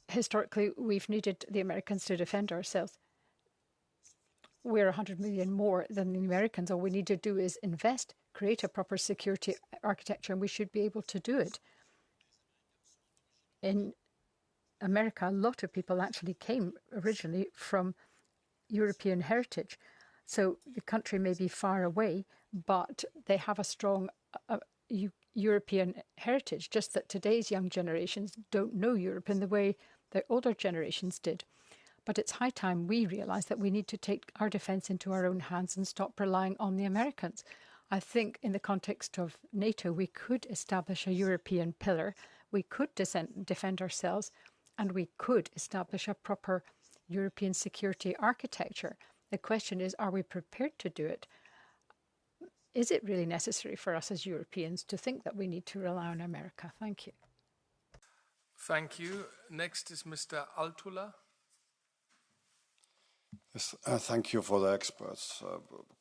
historically, we've needed the Americans to defend ourselves. We're 100 million more than the Americans. All we need to do is invest, create a proper security architecture, and we should be able to do it. In America, a lot of people actually came originally from European heritage. So the country may be far away, but they have a strong European heritage, just that today's young generations don't know Europe in the way the older generations did. But it's high time we realize that we need to take our defense into our own hands and stop relying on the Americans. I think in the context of NATO, we could establish a European pillar, we could defend ourselves, and we could establish a proper European security architecture. The question is, are we prepared to do it? Is it really necessary for us as Europeans to think that we need to rely on America? Thank you. Thank you. Next is Mr. Altula. Yes, thank you for the experts.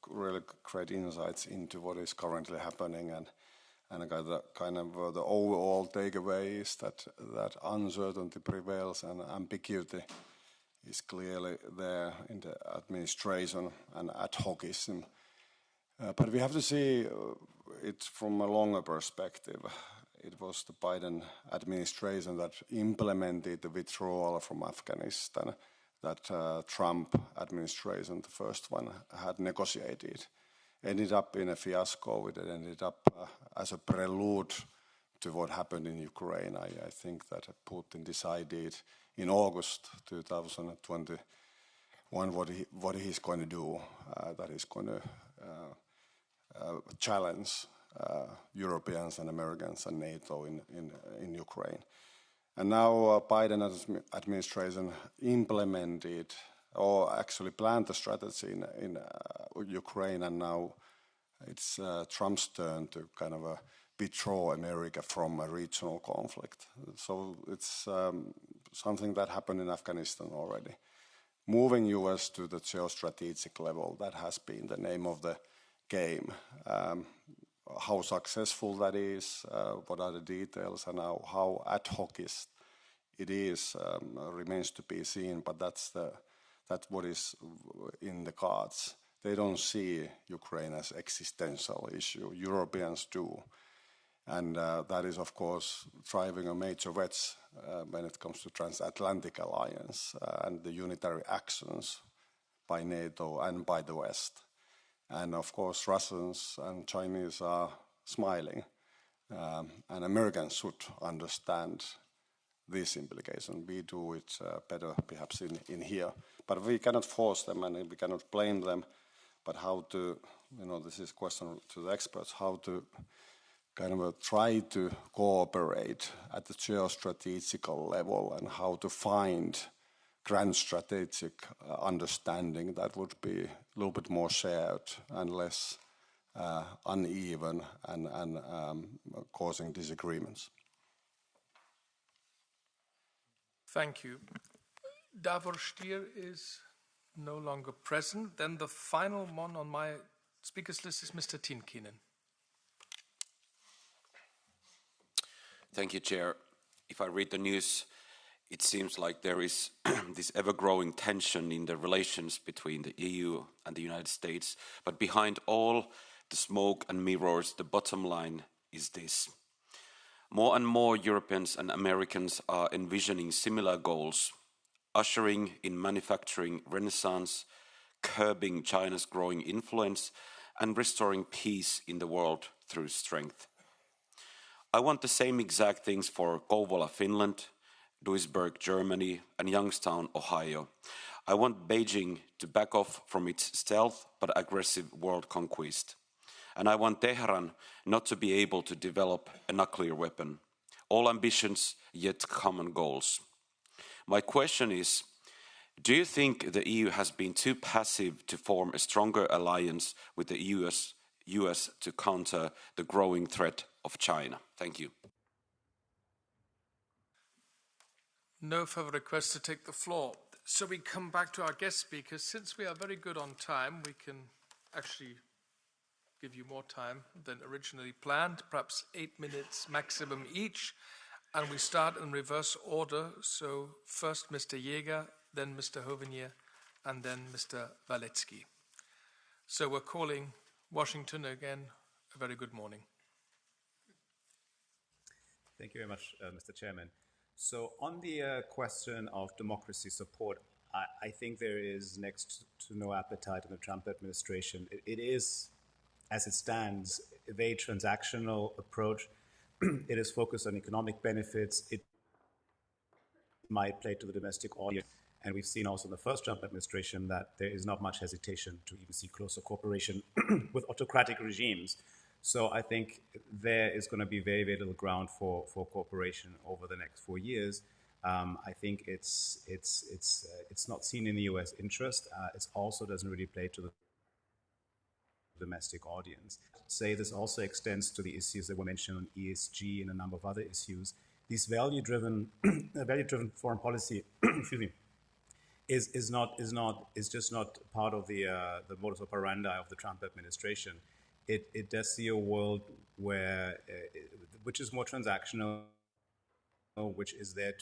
Really great insights into what is currently happening, and the overall takeaway is that uncertainty prevails and ambiguity is clearly there in the administration and ad hocism. But we have to see it from a longer perspective. It was the Biden administration that implemented the withdrawal from Afghanistan that Trump administration, the first one, had negotiated. Ended up in a fiasco. It ended up as a prelude to what happened in Ukraine. I think that Putin decided in August 2021 what he's going to do, that he's going to challenge Europeans and Americans and NATO in Ukraine. And now Biden administration implemented or actually planned the strategy in Ukraine, and now it's Trump's turn to kind of withdraw America from a regional conflict. So it's something that happened in Afghanistan already. Moving US to the geostrategic level, that has been the name of the game. How successful that is, what are the details, and how ad hoc it is remains to be seen, but that's what is in the cards. They don't see Ukraine as existential issue. Europeans do. And that is, of course, driving a major wedge when it comes to transatlantic alliance and the unitary actions by NATO and by the West. And of course, Russians and Chinese are smiling. And Americans should understand this implication. We do it better perhaps in here. But we cannot force them and we cannot blame them. But how to, this is a question to the experts, how to kind of try to cooperate at the geostrategical level and how to find grand strategic understanding that would be a little bit more shared and less uneven and causing disagreements. Thank you. Davor Stier is no longer present. Then the final one on my speakers list is Mr. Tinkinen. Thank you, Chair. If I read the news, it seems like there is this ever-growing tension in the relations between the EU and the United States. But behind all the smoke and mirrors, the bottom line is this. More and more Europeans and Americans are envisioning similar goals, ushering in manufacturing renaissance, curbing China's growing influence, and restoring peace in the world through strength. I want the same exact things for Kouvola, Finland, Duisburg, Germany, and Youngstown, Ohio. I want Beijing to back off from its stealth but aggressive world conquest. And I want Tehran not to be able to develop a nuclear weapon. All ambitions, yet common goals. My question is, do you think the EU has been too passive to form a stronger alliance with the US to counter the growing threat of China? Thank you. No further requests to take the floor. So we come back to our guest speakers. Since we are very good on time, we can actually give you more time than originally planned, perhaps 8 minutes maximum each. And we start in reverse order. So first Mr. Jaeger, then Mr. Hovenier, and then Mr. Walecki. So we're calling Washington again. A very good morning. Thank you very much, Mr. Chairman. So on the question of democracy support, I think there is next to no appetite in the Trump administration. It is, as it stands, a very transactional approach. It is focused on economic benefits. It might play to the domestic audience. And we've seen also in the first Trump administration that there is not much hesitation to even see closer cooperation with autocratic regimes. So I think there is going to be very, very little ground for cooperation over the next 4 years. I think it's not seen in the U.S. interest. It also doesn't really play to the domestic audience. Say this also extends to the issues that were mentioned on ESG and a number of other issues. These value-driven foreign policy, excuse me, is just not part of the modus operandi of the Trump administration. It does see a world where which is more transactional, which is there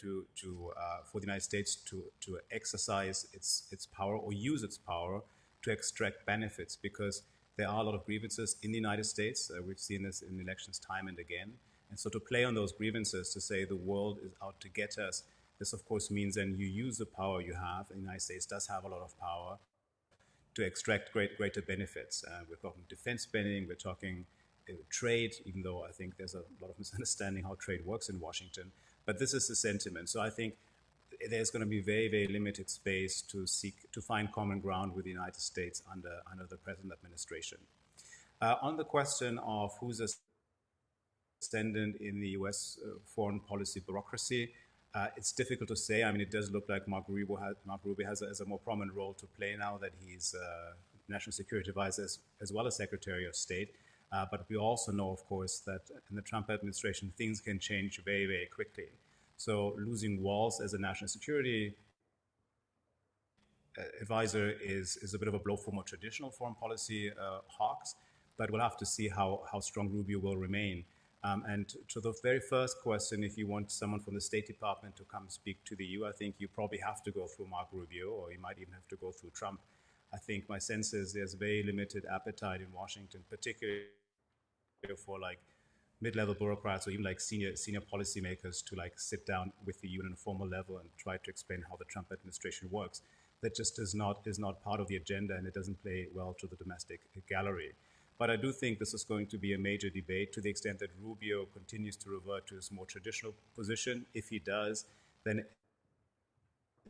for the United States to exercise its power or use its power to extract benefits, because there are a lot of grievances in the United States. We've seen this in elections time and again. And so to play on those grievances, to say the world is out to get us, this of course means then you use the power you have. The United States does have a lot of power to extract greater benefits. We're talking defense spending, we're talking trade, even though I think there's a lot of misunderstanding how trade works in Washington. But this is the sentiment. So I think there's going to be very, very limited space to find common ground with the United States under the present administration. On the question of who's ascendant in the U.S. Foreign policy bureaucracy, it's difficult to say. I mean, it does look like Mark Rubio has a more prominent role to play now that he's National Security Advisor as well as Secretary of State. But we also know, of course, that in the Trump administration, things can change very, very quickly. So losing Walz as a national security advisor is a bit of a blow for more traditional foreign policy hawks, but we'll have to see how strong Rubio will remain. And to the very first question, if you want someone from the State Department to come speak to the EU, I think you probably have to go through Marco Rubio, or you might even have to go through Trump. I think my sense is there's very limited appetite in Washington, particularly for like mid-level bureaucrats or even like senior policymakers to like sit down with the EU on a formal level and try to explain how the Trump administration works. That just is not part of the agenda, and it doesn't play well to the domestic gallery. But I do think this is going to be a major debate to the extent that Rubio continues to revert to his more traditional position. If he does, then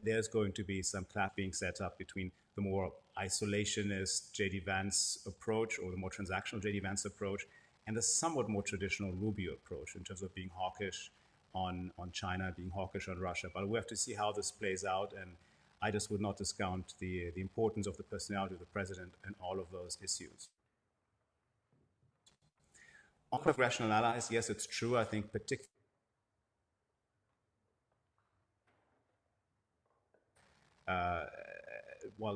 there's going to be some clash being set up between the more isolationist J.D. Vance approach or the more transactional J.D. Vance approach and the somewhat more traditional Rubio approach in terms of being hawkish on China, being hawkish on Russia. But we have to see how this plays out, and I just would not discount the importance of the personality of the president and all of those issues. On congressional allies, yes, it's true. I think particularly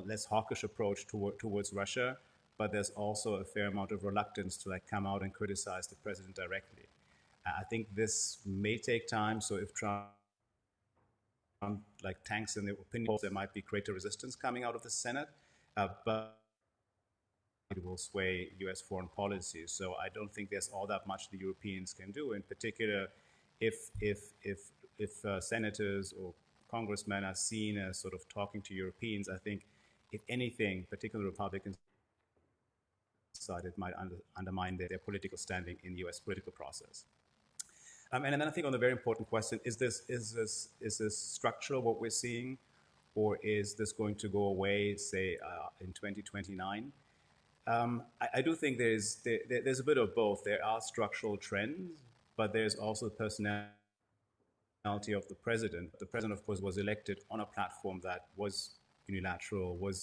less hawkish approach towards Russia, but there's also a fair amount of reluctance to like come out and criticize the president directly. I think this may take time. So if Trump like tanks in the opinion polls, there might be greater resistance coming out of the Senate, but it will sway U.S. foreign policy. So I don't think there's all that much the Europeans can do. In particular, if senators or congressmen are seen as sort of talking to Europeans, I think if anything, particularly Republicans, it might undermine their political standing in the U.S. political process. And then I think on the very important question, is this structural, what we're seeing, or is this going to go away, say, in 2029? I do think there's a bit of both. There are structural trends, but there's also the personality of the president. The president, of course, was elected on a platform that was unilateral, was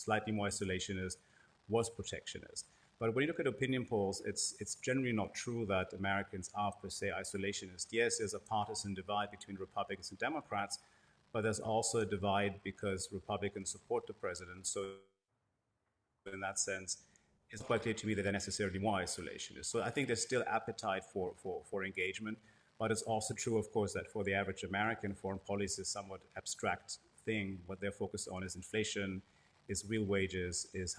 slightly more isolationist, was protectionist. But when you look at opinion polls, it's generally not true that Americans are per se isolationist. Yes, there's a partisan divide between Republicans and Democrats, but there's also a divide because Republicans support the president. So in that sense, it's quite clear to me that they're necessarily more isolationist. So I think there's still appetite for engagement, but it's also true, of course, that for the average American, foreign policy is a somewhat abstract thing. What they're focused on is inflation, is real wages, is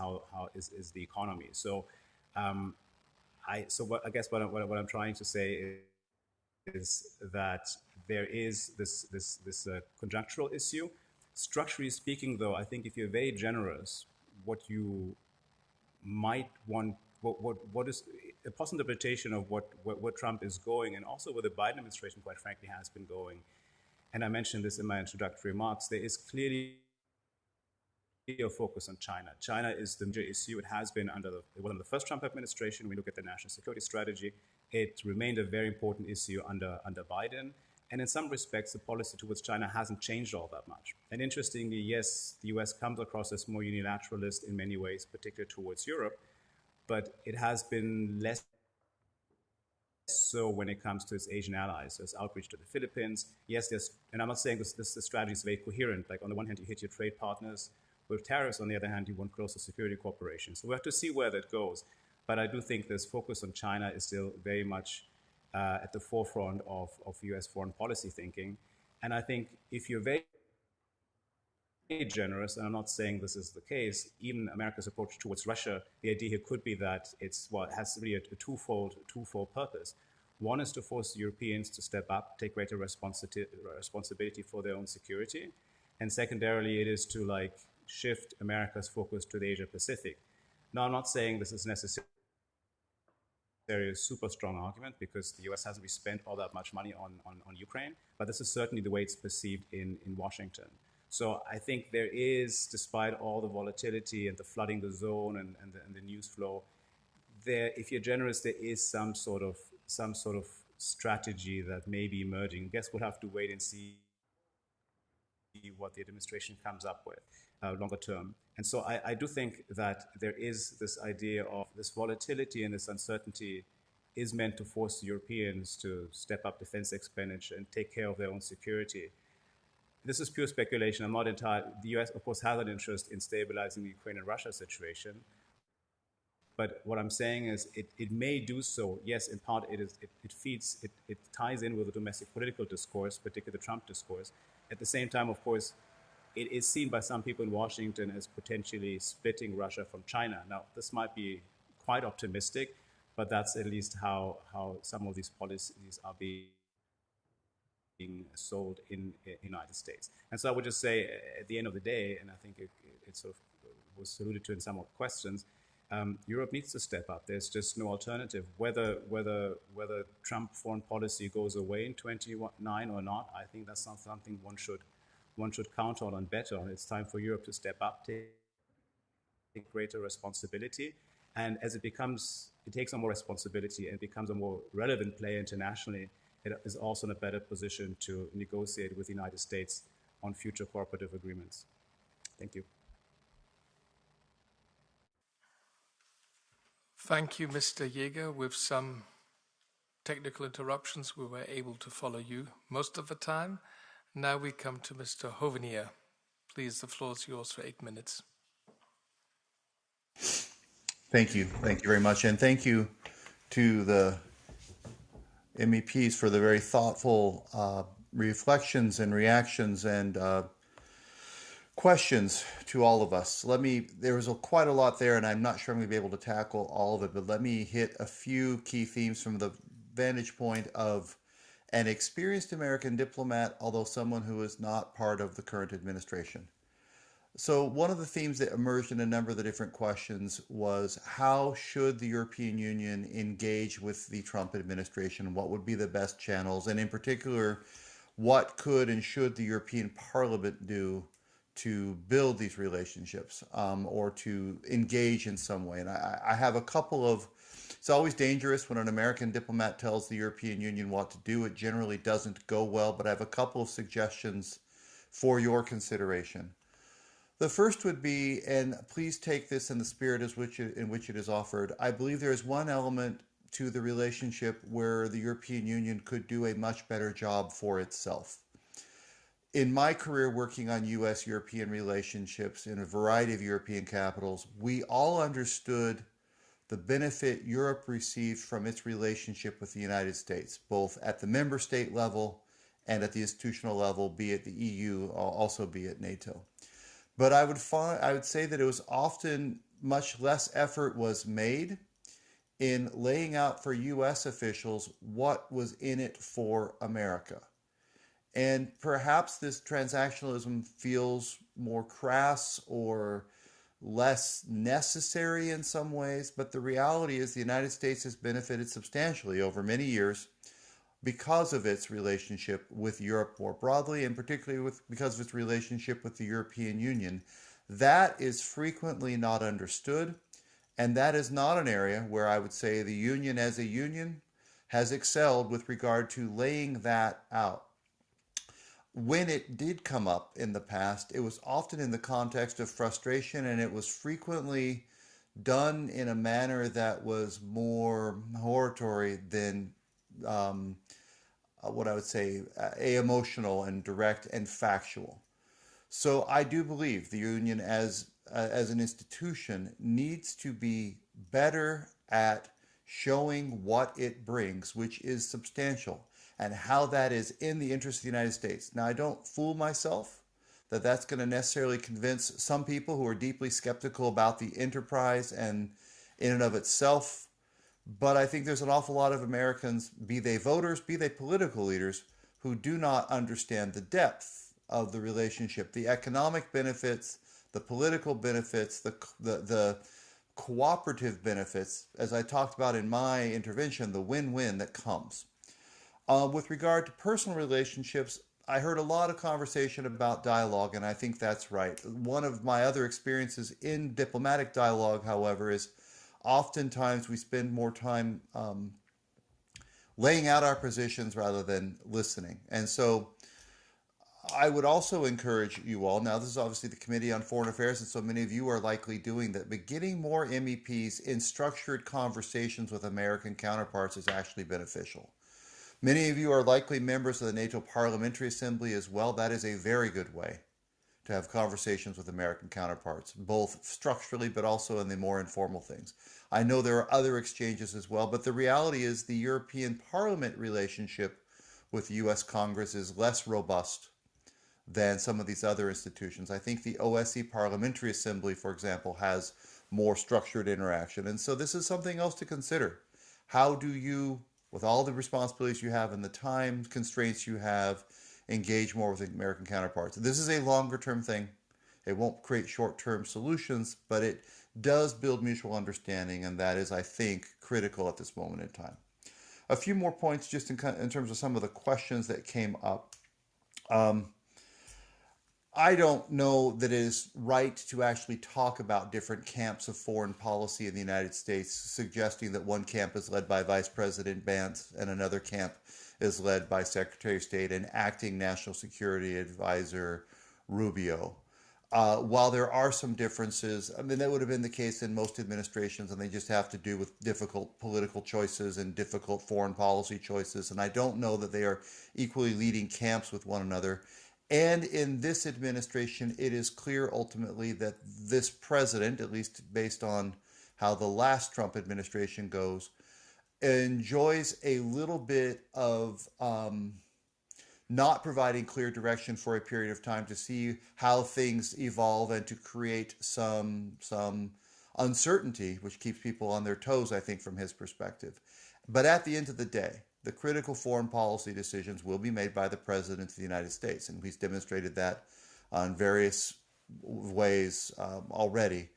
is the economy. So, I guess what I'm trying to say is that there is this conjunctural issue. Structurally speaking, though, I think if you're very generous, what you might want, what is a possible interpretation of what Trump is going, and also where the Biden administration, quite frankly, has been going. And I mentioned this in my introductory remarks. There is clearly a focus on China. China is the major issue. It has been under the first Trump administration. We look at the national security strategy. It remained a very important issue under Biden. And in some respects, the policy towards China hasn't changed all that much. And interestingly, yes, the US comes across as more unilateralist in many ways, particularly towards Europe, but it has been less so when it comes to its Asian allies. There's outreach to the Philippines. Yes, and I'm not saying this strategy is very coherent. Like on the one hand, you hit your trade partners with tariffs. On the other hand, you want closer security cooperation. So we have to see where that goes. But I do think this focus on China is still very much at the forefront of US foreign policy thinking. And I think if you're very generous, and I'm not saying this is the case, even America's approach towards Russia, the idea here could be that it has really a twofold purpose. One is to force Europeans to step up, take greater responsibility for their own security. And secondarily, it is to shift America's focus to the Asia Pacific. Now, I'm not saying this is necessarily a super strong argument because the US hasn't really spent all that much money on Ukraine, but this is certainly the way it's perceived in Washington. So I think there is, despite all the volatility and the flooding the zone and the news flow, if you're generous, there is some sort of strategy that may be emerging. I guess we'll have to wait and see what the administration comes up with longer term. And so I do think that there is this idea of this volatility and this uncertainty is meant to force the Europeans to step up defense expenditure and take care of their own security. This is pure speculation. I'm not entirely. The US, of course, has an interest in stabilizing the Ukraine and Russia situation. But what I'm saying is it may do so. Yes, in part it ties in with the domestic political discourse, particularly the Trump discourse. At the same time, of course, it is seen by some people in Washington as potentially splitting Russia from China. Now, this might be quite optimistic, but that's at least how some of these policies are being sold in the United States. And so I would just say, at the end of the day, and I think it sort of was alluded to in some of the questions, Europe needs to step up. There's just no alternative. Whether Trump foreign policy goes away in 2029 or not, I think that's not something one should count on and bet on. It's time for Europe to step up, take greater responsibility, and as it takes on more responsibility and becomes a more relevant player internationally, it is also in a better position to negotiate with the United States on future cooperative agreements. Thank you. Thank you, Mr. Jaeger. With some technical interruptions, we were able to follow you most of the time. Now we come to Mr. Hovenier. Please, the floor is yours for 8 minutes. Thank you. Thank you very much. And thank you to the MEPs for the very thoughtful reflections and reactions and questions to all of us. There was quite a lot there, and I'm not sure I'm going to be able to tackle all of it, but let me hit a few key themes from the vantage point of an experienced American diplomat, although someone who is not part of the current administration. So one of the themes that emerged in a number of the different questions was, how should the European Union engage with the Trump administration? What would be the best channels? And in particular, what could and should the European Parliament do to build these relationships or to engage in some way? And I have a couple of, it's always dangerous when an American diplomat tells the European Union what to do. It generally doesn't go well, but I have a couple of suggestions for your consideration. The first would be, and please take this in the spirit in which it is offered, I believe there is one element to the relationship where the European Union could do a much better job for itself. In my career working on U.S.-European relationships in a variety of European capitals, we all understood the benefit Europe received from its relationship with the United States, both at the member state level and at the institutional level, be it the EU, also be it NATO. But I would say that it was often much less effort was made in laying out for U.S. officials what was in it for America. And perhaps this transactionalism feels more crass or less necessary in some ways, but the reality is the United States has benefited substantially over many years because of its relationship with Europe more broadly, and particularly because of its relationship with the European Union. That is frequently not understood, and that is not an area where I would say the Union as a union has excelled with regard to laying that out. When it did come up in the past, it was often in the context of frustration, and it was frequently done in a manner that was more hortatory than what I would say emotional and direct and factual. So I do believe the Union as an institution needs to be better at showing what it brings, which is substantial, and how that is in the interest of the United States. Now, I don't fool myself that that's going to necessarily convince some people who are deeply skeptical about the enterprise and in and of itself. But I think there's an awful lot of Americans, be they voters, be they political leaders, who do not understand the depth of the relationship, the economic benefits, the political benefits, the cooperative benefits, as I talked about in my intervention, the win-win that comes. With regard to personal relationships, I heard a lot of conversation about dialogue, and I think that's right. One of my other experiences in diplomatic dialogue, however, is oftentimes we spend more time laying out our positions rather than listening. And so I would also encourage you all, now this is obviously the Committee on Foreign Affairs, and so many of you are likely doing that, but getting more MEPs in structured conversations with American counterparts is actually beneficial. Many of you are likely members of the NATO Parliamentary Assembly as well. That is a very good way to have conversations with American counterparts, both structurally but also in the more informal things. I know there are other exchanges as well, but the reality is the European Parliament relationship with the U.S. Congress is less robust than some of these other institutions. I think the OSCE Parliamentary Assembly, for example, has more structured interaction. And so this is something else to consider. How do you, with all the responsibilities you have and the time constraints you have, engage more with American counterparts? This is a longer term thing. It won't create short-term solutions, but it does build mutual understanding, and that is, I think, critical at this moment in time. A few more points just in terms of some of the questions that came up. I don't know that it is right to actually talk about different camps of foreign policy in the United States, suggesting that one camp is led by Vice President Vance and another camp is led by Secretary of State and Acting National Security Advisor Rubio. While there are some differences, I mean, that would have been the case in most administrations, and they just have to do with difficult political choices and difficult foreign policy choices. And I don't know that they are equally leading camps with one another. And in this administration, it is clear ultimately that this president, at least based on how the last Trump administration goes, enjoys a little bit of not providing clear direction for a period of time to see how things evolve and to create some uncertainty, which keeps people on their toes, I think, from his perspective. But at the end of the day, the critical foreign policy decisions will be made by the President of the United States, and he's demonstrated that on various ways already.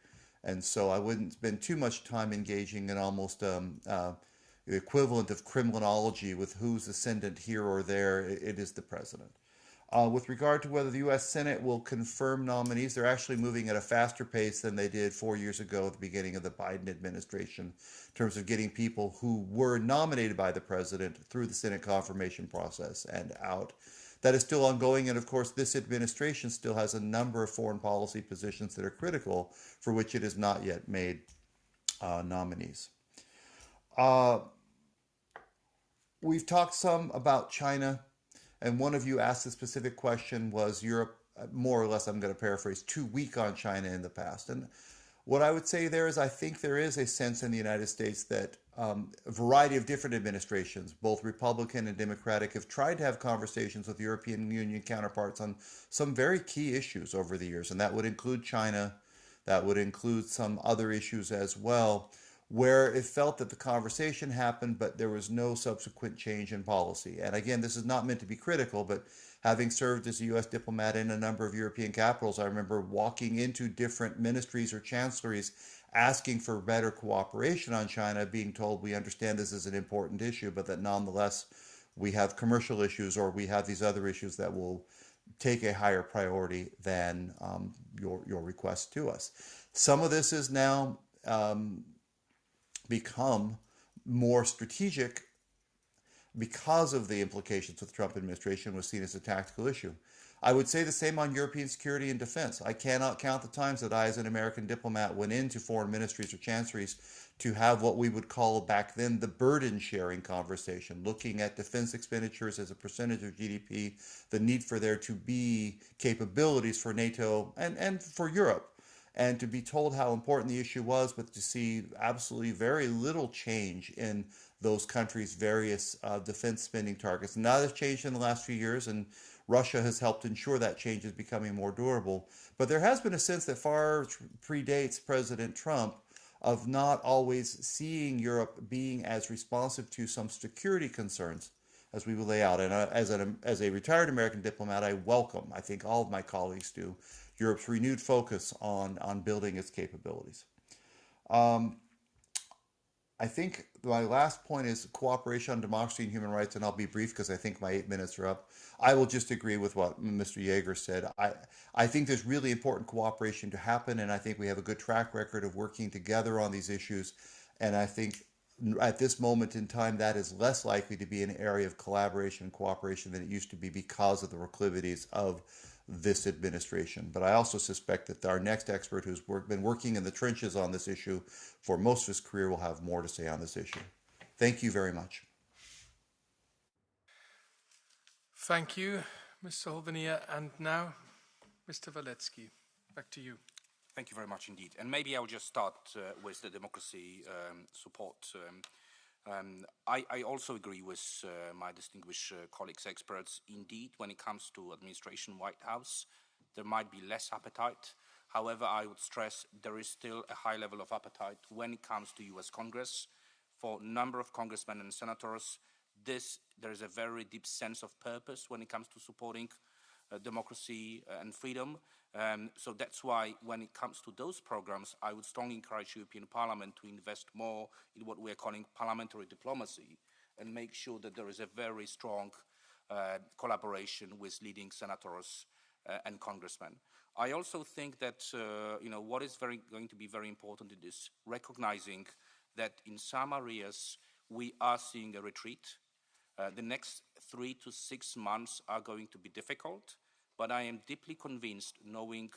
And so I wouldn't spend too much time engaging in almost the equivalent of criminology with who's ascendant here or there. It is the President. With regard to whether the U.S. Senate will confirm nominees, they're actually moving at a faster pace than they did 4 years ago at the beginning of the Biden administration in terms of getting people who were nominated by the president through the Senate confirmation process and out. That is still ongoing, and of course this administration still has a number of foreign policy positions that are critical for which it has not yet made nominees. We've talked some about China. And one of you asked a specific question, was Europe, more or less, I'm going to paraphrase, too weak on China in the past? And what I would say there is I think there is a sense in the United States that a variety of different administrations, both Republican and Democratic, have tried to have conversations with European Union counterparts on some very key issues over the years. And that would include China. That would include some other issues as well, where it felt that the conversation happened, but there was no subsequent change in policy. And again, this is not meant to be critical, but having served as a U.S. diplomat in a number of European capitals, I remember walking into different ministries or chancelleries asking for better cooperation on China, being told, we understand this is an important issue, but that nonetheless, we have commercial issues or we have these other issues that will take a higher priority than your request to us. Some of this is now become more strategic because of the implications with the Trump administration was seen as a tactical issue. I would say the same on European security and defense. I cannot count the times that I, as an American diplomat, went into foreign ministries or chancelleries to have what we would call back then the burden-sharing conversation, looking at defense expenditures as a percentage of GDP, the need for there to be capabilities for NATO and for Europe, and to be told how important the issue was, but to see absolutely very little change in those countries' various defense spending targets. And that has changed in the last few years, and Russia has helped ensure that change is becoming more durable. But there has been a sense that far predates President Trump of not always seeing Europe being as responsive to some security concerns as we will lay out. And as a retired American diplomat, I welcome, I think all of my colleagues do, Europe's renewed focus on building its capabilities. I think my last point is cooperation on democracy and human rights, and I'll be brief because I think my 8 minutes are up. I will just agree with what Mr. Jaeger said. I think there's really important cooperation to happen, and I think we have a good track record of working together on these issues. And I think at this moment in time, that is less likely to be an area of collaboration and cooperation than it used to be because of the proclivities of this administration. But I also suspect that our next expert, who's been working in the trenches on this issue for most of his career, will have more to say on this issue. Thank you very much. Thank you, Mr. Hovenier. And now, Mr. Walecki, back to you. Thank you very much indeed. And maybe I'll just start with the democracy support. I also agree with my distinguished colleagues, experts. Indeed, when it comes to administration White House, there might be less appetite. However, I would stress there is still a high level of appetite when it comes to US Congress. For a number of congressmen and senators, there is a very deep sense of purpose when it comes to supporting democracy and freedom. So that's why when it comes to those programs, I would strongly encourage European Parliament to invest more in what we are calling parliamentary diplomacy and make sure that there is a very strong collaboration with leading senators and congressmen. I also think that what is going to be very important is recognizing that in some areas we are seeing a retreat. The next 3 to 6 months are going to be difficult, but I am deeply convinced, knowing,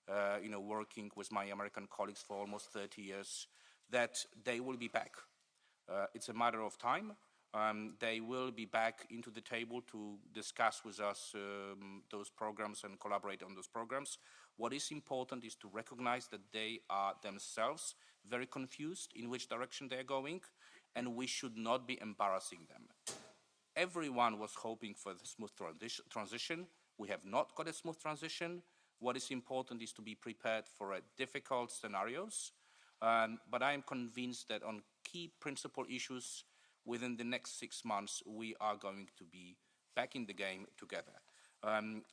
working with my American colleagues for almost 30 years, that they will be back. It's a matter of time. They will be back into the table to discuss with us those programs and collaborate on those programs. What is important is to recognize that they are themselves very confused in which direction they're going, and we should not be embarrassing them. Everyone was hoping for the smooth transition. We have not got a smooth transition. What is important is to be prepared for difficult scenarios. But I am convinced that on key principal issues, within the next 6 months, we are going to be back in the game together.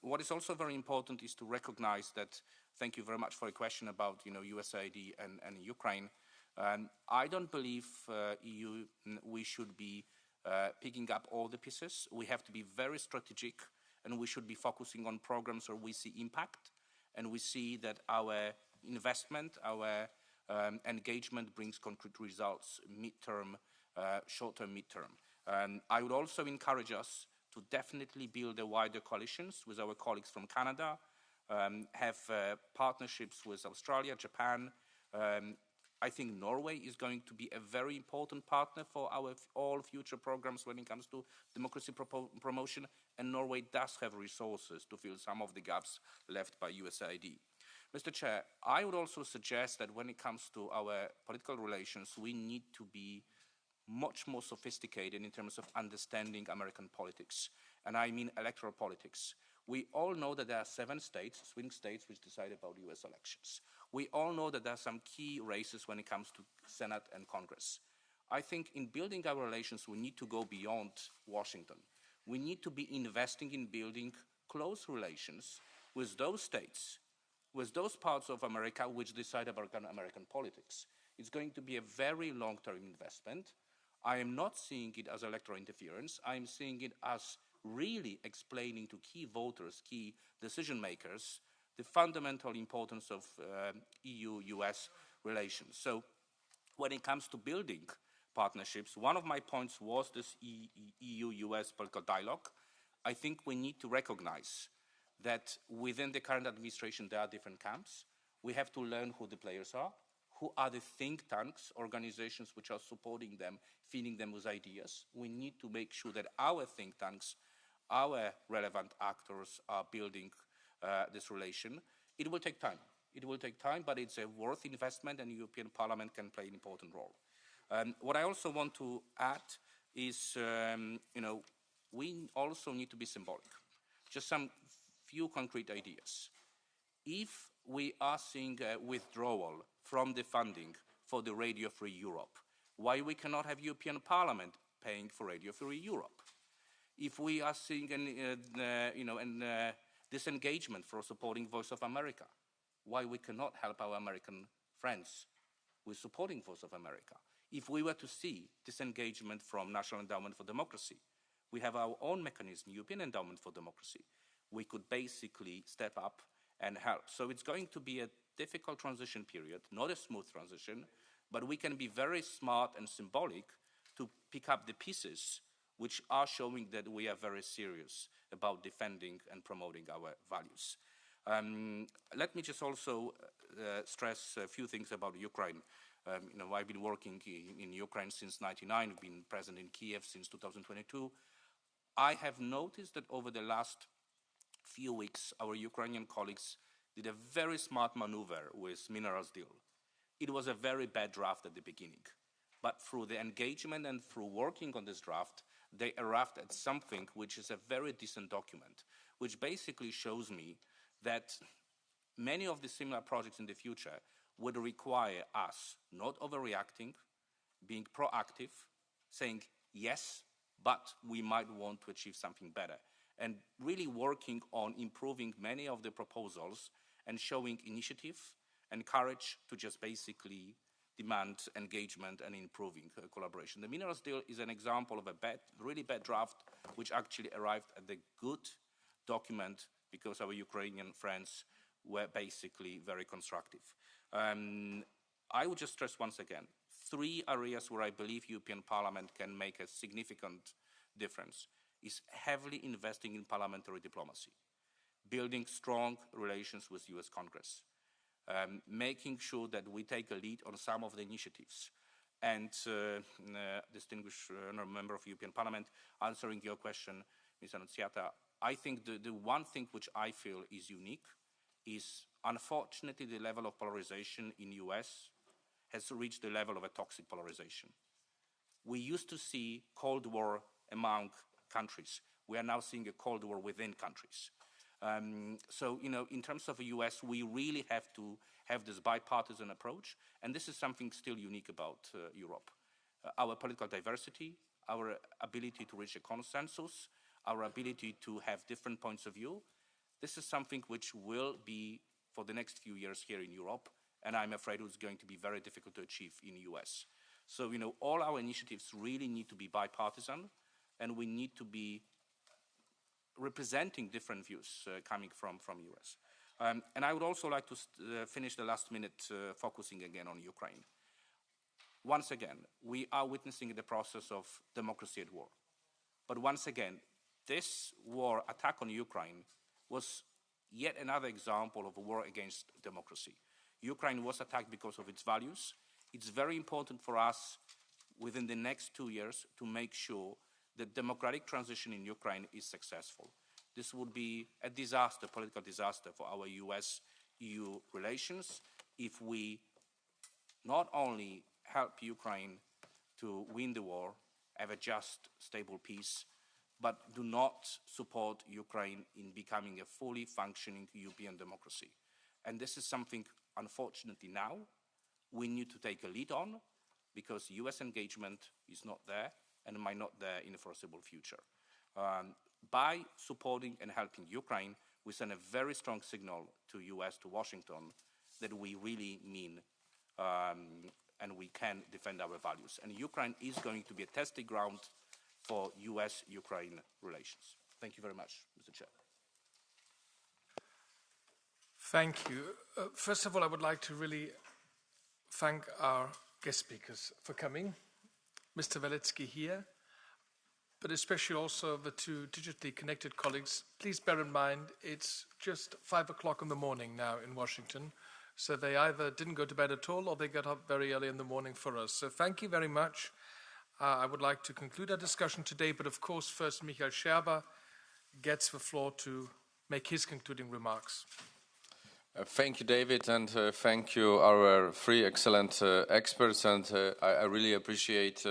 What is also very important is to recognize that, thank you very much for a question about USAID and Ukraine. I don't believe EU, we should be picking up all the pieces. We have to be very strategic, and we should be focusing on programs where we see impact, and we see that our investment, our engagement brings concrete results, midterm, short-term, midterm. I would also encourage us to definitely build a wider coalitions with our colleagues from Canada, have partnerships with Australia, Japan. I think Norway is going to be a very important partner for our all future programs when it comes to democracy promotion, and Norway does have resources to fill some of the gaps left by USAID. Mr. Chair, I would also suggest that when it comes to our political relations, we need to be much more sophisticated in terms of understanding American politics, and I mean electoral politics. We all know that there are 7 states, swing states, which decide about US elections. We all know that there are some key races when it comes to Senate and Congress. I think in building our relations, we need to go beyond Washington. We need to be investing in building close relations with those states, with those parts of America which decide about American politics. It's going to be a very long-term investment. I am not seeing it as electoral interference. I am seeing it as really explaining to key voters, key decision makers, the fundamental importance of EU-US relations. So when it comes to building partnerships, one of my points was this EU-US political dialogue. I think we need to recognize that within the current administration there are different camps. We have to learn who the players are, who are the think tanks, organizations which are supporting them, feeding them with ideas. We need to make sure that our think tanks, our relevant actors are building this relation. It will take time. It will take time, but it's a worth investment, and the European Parliament can play an important role. What I also want to add is, we also need to be symbolic. Just some few concrete ideas. If we are seeing a withdrawal from the funding for the Radio Free Europe, why we cannot have European Parliament paying for Radio Free Europe? If we are seeing disengagement for supporting Voice of America, why we cannot help our American friends with supporting Voice of America? If we were to see disengagement from National Endowment for Democracy, we have our own mechanism, European Endowment for Democracy. We could basically step up and help. So it's going to be a difficult transition period, not a smooth transition, but we can be very smart and symbolic to pick up the pieces which are showing that we are very serious about defending and promoting our values. Let me just also stress a few things about Ukraine. I've been working in Ukraine since '99, I've been present in Kiev since 2022. I have noticed that over the last few weeks, our Ukrainian colleagues did a very smart maneuver with minerals deal. It was a very bad draft at the beginning, but through the engagement and through working on this draft, they arrived at something which is a very decent document, which basically shows me that many of the similar projects in the future would require us not overreacting, being proactive, saying yes, but we might want to achieve something better, and really working on improving many of the proposals and showing initiative and courage to just basically demand engagement and improving collaboration. The minerals deal is an example of a really bad draft, which actually arrived at the good document because our Ukrainian friends were basically very constructive. I would just stress once again, 3 areas where I believe European Parliament can make a significant difference is heavily investing in parliamentary diplomacy, building strong relations with US Congress, making sure that we take a lead on some of the initiatives. And distinguished member of European Parliament, answering your question, Ms. Annunziata, I think the one thing which I feel is unique is, unfortunately, the level of polarization in US has reached the level of a toxic polarization. We used to see Cold War among countries. We are now seeing a Cold War within countries. So, in terms of the US, we really have to have this bipartisan approach, and this is something still unique about Europe. Our political diversity, our ability to reach a consensus, our ability to have different points of view, this is something which will be, for the next few years here in Europe, and I'm afraid it's going to be very difficult to achieve in the US. So, all our initiatives really need to be bipartisan, and we need to be representing different views coming from US. And I would also like to finish the last minute focusing again on Ukraine. Once again, we are witnessing the process of democracy at war. But once again, this war attack on Ukraine was yet another example of a war against democracy. Ukraine was attacked because of its values. It's very important for us within the next 2 years to make sure that democratic transition in Ukraine is successful. This would be a disaster, political disaster for our US-EU relations if we not only help Ukraine to win the war, have a just, stable peace, but do not support Ukraine in becoming a fully functioning European democracy. And this is something, unfortunately, now we need to take a lead on, because US engagement is not there and might not there in the foreseeable future. By supporting and helping Ukraine, we send a very strong signal to US, to Washington, that we really mean and we can defend our values. And Ukraine is going to be a testing ground for US-Ukraine relations. Thank you very much, Mr. Chair. Thank you. First of all, I would like to really thank our guest speakers for coming, Mr. Walecki here, but especially also the 2 digitally connected colleagues. Please bear in mind, it's just 5 o'clock in the morning now in Washington, so they either didn't go to bed at all or they got up very early in the morning for us. So thank you very much. I would like to conclude our discussion today, but of course, first Michael Scherber gets the floor to make his concluding remarks. Thank you, David, and thank you, our 3 excellent experts. And I really appreciate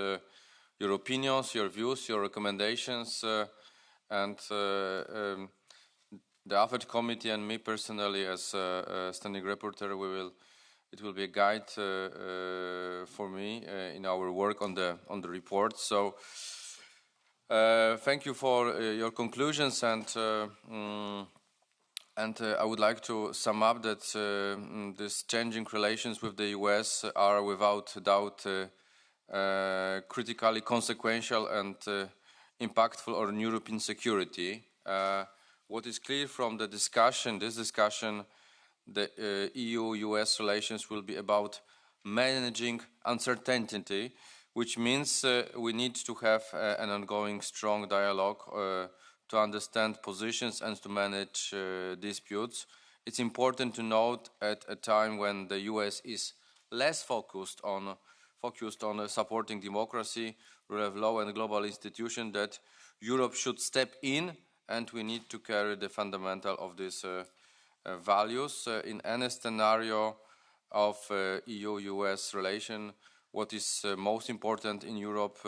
your opinions, your views, your recommendations, and the AFET committee and me personally as a standing rapporteur, it will be a guide for me in our work on the report. So thank you for your conclusions, and I would like to sum up that these changing relations with the US are without doubt critically consequential and impactful on European security. What is clear from the discussion, the EU-US relations will be about managing uncertainty, which means we need to have an ongoing strong dialogue to understand positions and to manage disputes. It's important to note at a time when the US is less focused on supporting democracy, rule of law and global institutions that Europe should step in, and we need to carry the fundamental of these values. In any scenario of EU-US relation, what is most important in Europe,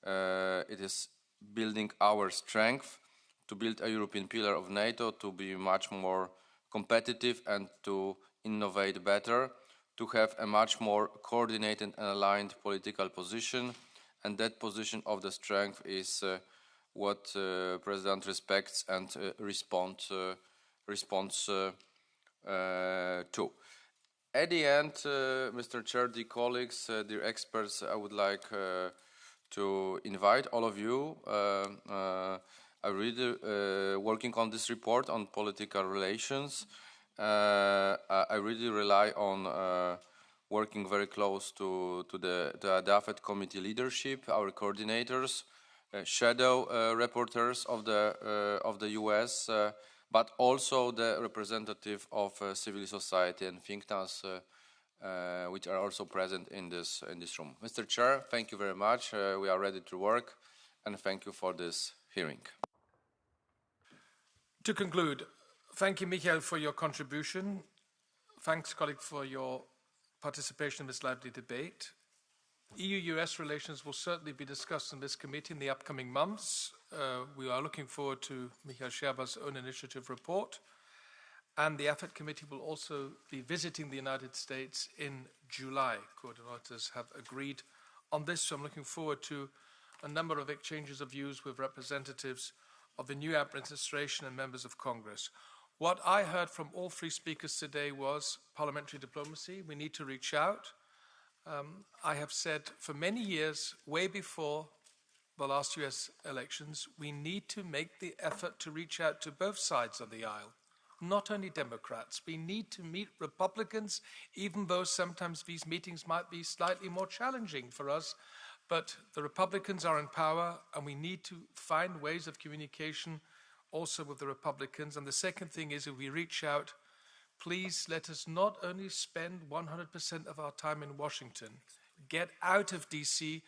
it is building our strength, to build a European pillar of NATO, to be much more competitive and to innovate better, to have a much more coordinated and aligned political position, and that position of the strength is what President respects and responds to. At the end, Mr. Chair, dear colleagues, dear experts, I would like to invite all of you. I really working on this report on political relations. I really rely on working very close to the AFET committee leadership, our coordinators, shadow reporters of the US, but also the representative of civil society and think tanks, which are also present in this room. Mr. Chair, thank you very much. We are ready to work, and thank you for this hearing. To conclude, thank you, Michael, for your contribution. Thanks, colleague, for your participation in this lively debate. EU-US relations will certainly be discussed in this committee in the upcoming months. We are looking forward to Michael Scherber's own initiative report. And the AFET committee will also be visiting the United States in July. Coordinators have agreed on this, so I'm looking forward to a number of exchanges of views with representatives of the new administration and members of Congress. What I heard from all three speakers today was parliamentary diplomacy. We need to reach out. I have said for many years, way before the last US elections, we need to make the effort to reach out to both sides of the aisle, not only Democrats. We need to meet Republicans, even though sometimes these meetings might be slightly more challenging for us. But the Republicans are in power, and we need to find ways of communication also with the Republicans. And the second thing is, if we reach out, please let us not only spend 100% of our time in Washington. Get out of DC,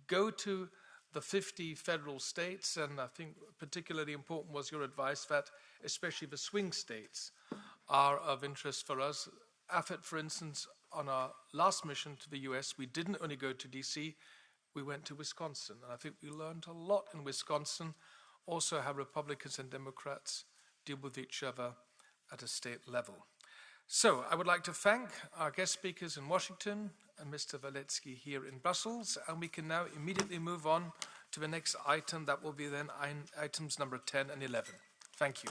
go to the 50 federal states, and I think particularly important was your advice that especially the swing states are of interest for us. AFET, for instance, on our last mission to the US, we didn't only go to DC, we went to Wisconsin. And I think we learned a lot in Wisconsin, also how Republicans and Democrats deal with each other at a state level. So I would like to thank our guest speakers in Washington and Mr. Walecki here in Brussels, and we can now immediately move on to the next item. That will be then items number 10 and 11. Thank you.